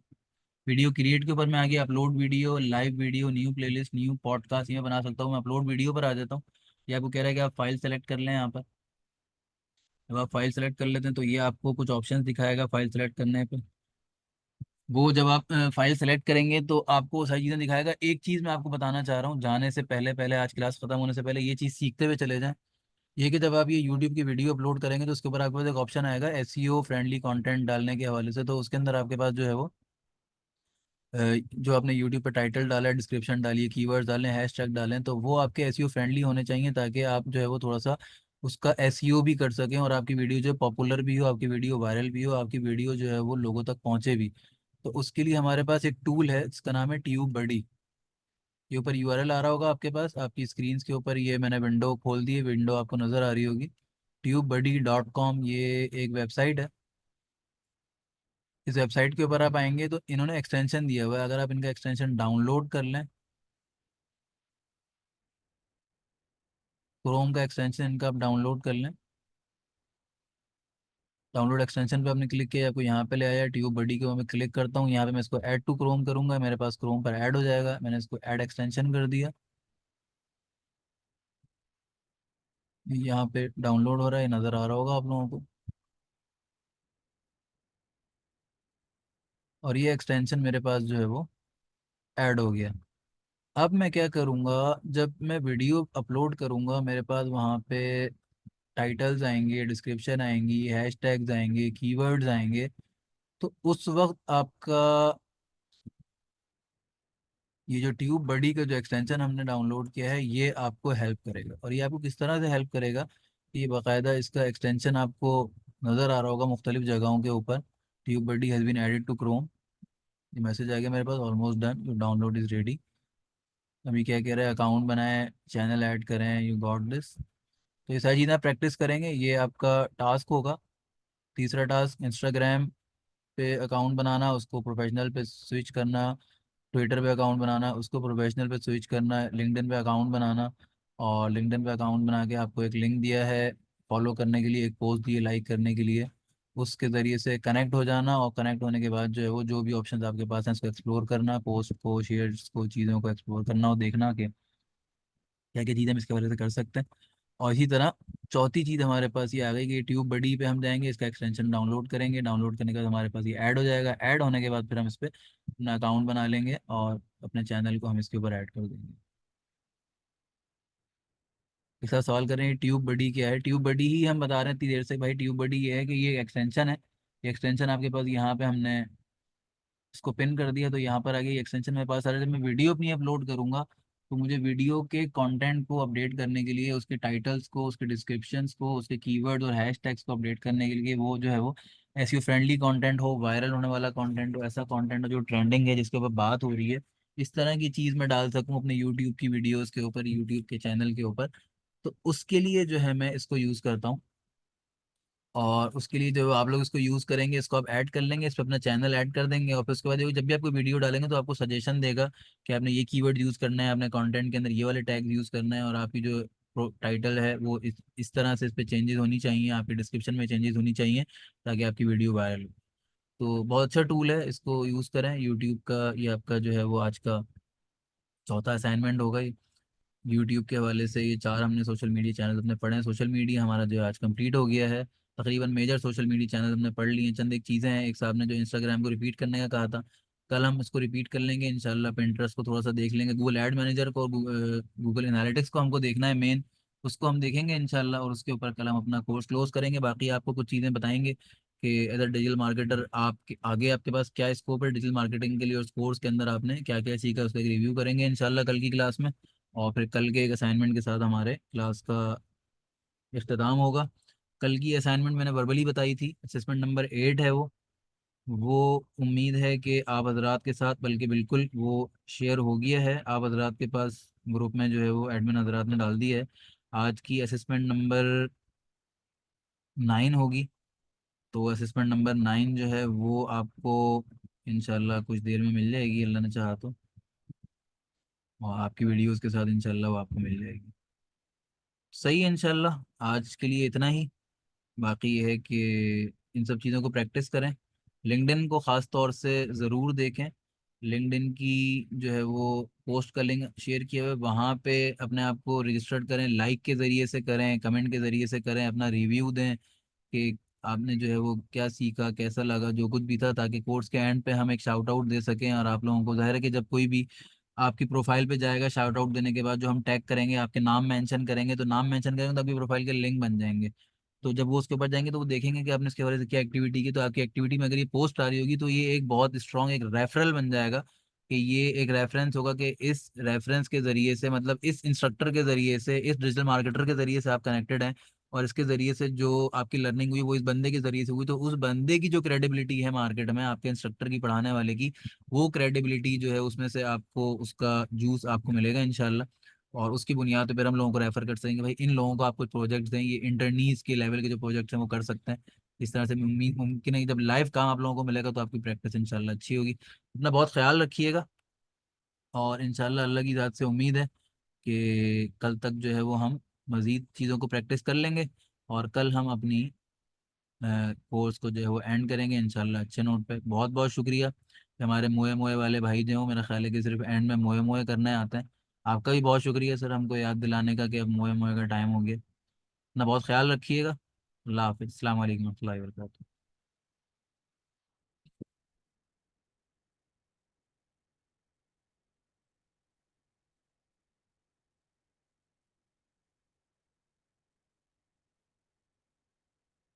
वीडियो क्रिएट के ऊपर मैं आ गया, upload video, live video, new playlist, new podcast, ये बना सकता हूँ मैं। अपलोड वीडियो पर आ जाता हूँ। ये आपको कह रहा है कि आप फाइल सेलेक्ट कर लें यहाँ पर। जब आप फाइल सेलेक्ट कर लेते हैं तो ये आपको कुछ ऑप्शंस दिखाएगा फाइल सेलेक्ट करने पे। वो जब आप फाइल सेलेक्ट करेंगे तो आपको वो सारी चीज़ें दिखाएगा। एक चीज़ मैं आपको बताना चाह रहा हूँ जाने से पहले, पहले आज क्लास खत्म होने से पहले ये चीज़ सीखते हुए चले जाएं। ये कि जब आप ये यूट्यूब की वीडियो अपलोड करेंगे तो उसके ऊपर आपके पास एक ऑप्शन आएगा एसईओ फ्रेंडली कंटेंट डालने के हवाले से। तो उसके अंदर आपके पास जो है वो जो आपने यूट्यूब पे टाइटल डाला है, डिस्क्रिप्शन डालिए, कीवर्ड्स डालें, हैशटैग डालें, तो वो आपके एसईओ फ्रेंडली होने चाहिए, ताकि आप जो है वो थोड़ा सा उसका एसईओ भी कर सकें और आपकी वीडियो जो है पॉपुलर भी हो, आपकी वीडियो वायरल भी हो, आपकी वीडियो जो है वो लोगों तक पहुंचे भी। तो उसके लिए हमारे पास एक टूल है जिसका नाम है ट्यूब बडी। ये ऊपर यूआरएल आ रहा होगा आपके पास, आपकी स्क्रीन के ऊपर, ये मैंने विंडो खोल दी है, विंडो आपको नज़र आ रही होगी। tubebuddy.com ये एक वेबसाइट है। इस वेबसाइट के ऊपर आप आएंगे तो इन्होंने एक्सटेंशन दिया हुआ है, अगर आप इनका एक्सटेंशन डाउनलोड कर लें, क्रोम का एक्सटेंशन इनका आप डाउनलोड कर लें। डाउनलोड एक्सटेंशन पे आपने क्लिक किया, आपको यहाँ पे ले आया ट्यूब बडी को, मैं क्लिक करता हूँ यहाँ पे, मैं इसको ऐड टू क्रोम करूँगा, मेरे पास क्रोम पर ऐड हो जाएगा। मैंने इसको ऐड एक्सटेंशन कर दिया। यहाँ पे डाउनलोड हो रहा है, नज़र आ रहा होगा आप लोगों को। और ये एक्सटेंशन मेरे पास जो है वो ऐड हो गया। अब मैं क्या करूँगा, जब मैं वीडियो अपलोड करूँगा मेरे पास वहाँ पे टाइटल्स आएंगे, डिस्क्रिप्शन आएंगी, हैशटैग्स आएंगे, कीवर्ड्स आएंगे। तो उस वक्त आपका ये जो ट्यूब बडी का जो एक्सटेंशन हमने डाउनलोड किया है ये आपको हेल्प करेगा। और ये आपको किस तरह से हेल्प करेगा, ये बाकायदा इसका एक्सटेंशन आपको नज़र आ रहा होगा मुख्तलिफ जगहों के ऊपर। Tube buddy has been added to Chrome. ये मैसेज आ गया मेरे पास, almost done, your download is ready. अभी क्या कह रहे हैं, अकाउंट बनाएं, चैनल ऐड करें, यू गॉट दिस। तो ये सारी चीज़ें आप प्रैक्टिस करेंगे, ये आपका टास्क होगा। तीसरा टास्क, इंस्टाग्राम पे अकाउंट बनाना, उसको प्रोफेशनल पे स्विच करना। ट्विटर पे अकाउंट बनाना, उसको प्रोफेशनल पे स्विच करना है। लिंक्डइन पे अकाउंट बनाना, और लिंक्डइन पे अकाउंट बना के आपको एक लिंक दिया है फॉलो करने के लिए, एक पोस्ट दी है लाइक करने के लिए। उसके ज़रिए से कनेक्ट हो जाना, और कनेक्ट होने के बाद जो है वो जो भी ऑप्शन आपके पास हैं उसको एक्सप्लोर करना, पोस्ट को, शेयर्स को, चीज़ों को एक्सप्लोर करना और देखना कि क्या क्या चीज़ें हम इसके वजह से कर सकते हैं। और इसी तरह चौथी चीज़ हमारे पास ये आ गई कि ट्यूब बडी पे हम जाएंगे, इसका एक्सटेंशन डाउनलोड करेंगे, डाउनलोड करने के बाद हमारे पास ये ऐड हो जाएगा। ऐड होने के बाद फिर हम इस पर अपना अकाउंट बना लेंगे और अपने चैनल को हम इसके ऊपर ऐड कर देंगे। एक साथ सवाल कर रहे हैं ट्यूब बडी क्या है। ट्यूब बडी ही हम बता रहे हैं इतनी देर से भाई। ट्यूब बडी ये है कि ये एक्सटेंशन है। ये एक्सटेंशन आपके पास यहाँ पे हमने इसको पिन कर दिया, तो यहाँ पर आगे एक्सटेंशन मेरे पास आ रहा है। जब मैं वीडियो अपनी अपलोड करूंगा तो मुझे वीडियो के कंटेंट को अपडेट करने के लिए, उसके टाइटल्स को, उसके डिस्क्रिप्शंस को, उसके कीवर्ड और हैशटैग्स को अपडेट करने के लिए, वो जो है वो एसईओ फ्रेंडली कंटेंट हो, वायरल होने वाला कंटेंट हो, ऐसा कंटेंट हो जो ट्रेंडिंग है, जिसके ऊपर बात हो रही है, इस तरह की चीज़ मैं डाल सकूँ अपने यूट्यूब की वीडियोज़ के ऊपर, यूट्यूब के चैनल के ऊपर। तो उसके लिए जो है मैं इसको यूज़ करता हूँ। और उसके लिए जो आप लोग इसको यूज़ करेंगे, इसको आप ऐड कर लेंगे, इस पर अपना चैनल ऐड कर देंगे, और फिर उसके बाद ये जब भी आपको वीडियो डालेंगे तो आपको सजेशन देगा कि आपने ये कीवर्ड यूज़ करना है, आपने कंटेंट के अंदर ये वाले टैग यूज़ करना है, और आपकी जो टाइटल है वो इस तरह से इस पर चेंजेस होनी चाहिए, आपकी डिस्क्रिप्शन में चेंजेस होनी चाहिए, ताकि आपकी वीडियो वायरल हो। तो बहुत अच्छा टूल है, इसको यूज़ करें। यूट्यूब का ये आपका जो है वो आज का चौथा असाइनमेंट होगा। यूट्यूब के हवाले से ये चार हमने सोशल मीडिया चैनल अपने पढ़े हैं। सोशल मीडिया हमारा जो है आज कंप्लीट हो गया है। तकरीबन मेजर सोशल मीडिया चैनल हमने पढ़ लिए हैं। चंद एक चीज़ें हैं, एक साहब ने जो इंस्टाग्राम को रिपीट करने का कहा था, कल हम इसको रिपीट कर लेंगे इंशाल्लाह। पिंटरेस्ट को थोड़ा सा देख लेंगे, गूगल एड मैनेजर को, गूगल एनालिटिक्स को हमको देखना है मेन, उसको हम देखेंगे इंशाल्लाह। और उसके ऊपर कल हम अपना कोर्स क्लोज करेंगे। बाकी आपको कुछ चीज़ें बताएंगे कि एज अ डिजिटल मार्केटर आपके आगे आपके पास क्या स्कोप है डिजिटल मार्केटिंग के लिए, और उस कोर्स के अंदर आपने क्या क्या सीखा उसका एक रिव्यू करेंगे इंशाल्लाह कल की क्लास में। और फिर कल के एक असाइनमेंट के साथ हमारे क्लास का इख्तिताम होगा। कल की असाइनमेंट मैंने वर्बली बताई थी, असेसमेंट नंबर 8 है वो उम्मीद है कि आप हजरात के साथ, बल्कि बिल्कुल वो शेयर हो गया है आप हजरात के पास, ग्रुप में जो है वो एडमिन हजरात ने डाल दिया है। आज की असेसमेंट नंबर 9 होगी। तो असेसमेंट नंबर 9 जो है वो आपको इंशाल्लाह कुछ देर में मिल जाएगी, अल्लाह ने चाहा तो। और आपकी वीडियोस के साथ इंशाल्लाह वो आपको मिल जाएगी। सही है इंशाल्लाह, आज के लिए इतना ही। बाकी ये है कि इन सब चीज़ों को प्रैक्टिस करें। लिंक्डइन को ख़ास तौर से ज़रूर देखें। लिंक्डइन की जो है वो पोस्ट का लिंक शेयर किया हुआ है, वहाँ पे अपने आप को रजिस्टर्ड करें, लाइक के ज़रिए से करें, कमेंट के ज़रिए से करें, अपना रिव्यू दें कि आपने जो है वो क्या सीखा, कैसा लगा, जो कुछ भी था, ताकि कोर्स के एंड पे हम एक शाउट आउट दे सकें। और आप लोगों को ज़ाहिर है कि जब कोई भी आपकी प्रोफाइल पे जाएगा, शाउट आउट देने के बाद जो हम टैग करेंगे, आपके नाम मेंशन करेंगे, तो नाम मेंशन करेंगे तो आपकी प्रोफाइल के लिंक बन जाएंगे। तो जब वो उसके ऊपर जाएंगे तो वो देखेंगे कि आपने इसके बारे में क्या एक्टिविटी की, तो आपकी एक्टिविटी में अगर ये पोस्ट आ रही होगी तो ये एक बहुत स्ट्रॉन्ग एक रेफरल बन जाएगा, कि ये एक रेफरेंस होगा कि इस रेफरेंस के जरिए से, मतलब इस इंस्ट्रक्टर के जरिए से, इस डिजिटल मार्केटर के जरिए से आप कनेक्टेड हैं, और इसके जरिए से जो आपकी लर्निंग हुई वो इस बंदे के जरिए से हुई, तो उस बंदे की जो क्रेडिबिलिटी है मार्केट में, आपके इंस्ट्रक्टर की, पढ़ाने वाले की, वो क्रेडिबिलिटी जो है उसमें से आपको उसका जूस आपको मिलेगा इंशाल्लाह। और उसकी बुनियाद पर हम लोगों को रेफर कर सकेंगे, भाई इन लोगों को आप कुछ प्रोजेक्ट्स दें, ये इंटरनीज के लेवल के जो प्रोजेक्ट्स हैं वो कर सकते हैं। इस तरह से उम्मीद मुमकिन है कि जब लाइव काम आप लोगों को मिलेगा तो आपकी प्रैक्टिस इंशाल्लाह अच्छी होगी। अपना बहुत ख्याल रखिएगा, और इंशाल्लाह अल्लाह की ज़ात से उम्मीद है कि कल तक जो है वो हम मज़ीद चीज़ों को प्रैक्टिस कर लेंगे, और कल हम अपनी कोर्स को जो है वो एंड करेंगे इंशाल्लाह अच्छे नोट पे। बहुत बहुत शुक्रिया कि हमारे मोए मोए वाले भाई जो हो, मेरा ख्याल है कि सिर्फ एंड में मोए मोए करने आते हैं। आपका भी बहुत शुक्रिया सर, हमको याद दिलाने का कि अब मोए मोए का टाइम हो गया। अपना बहुत ख्याल रखिएगा। अल्लाह हाफिज़, अस्सलाम वालेकुम, रहमतुल्लाहि व बरकातुहू।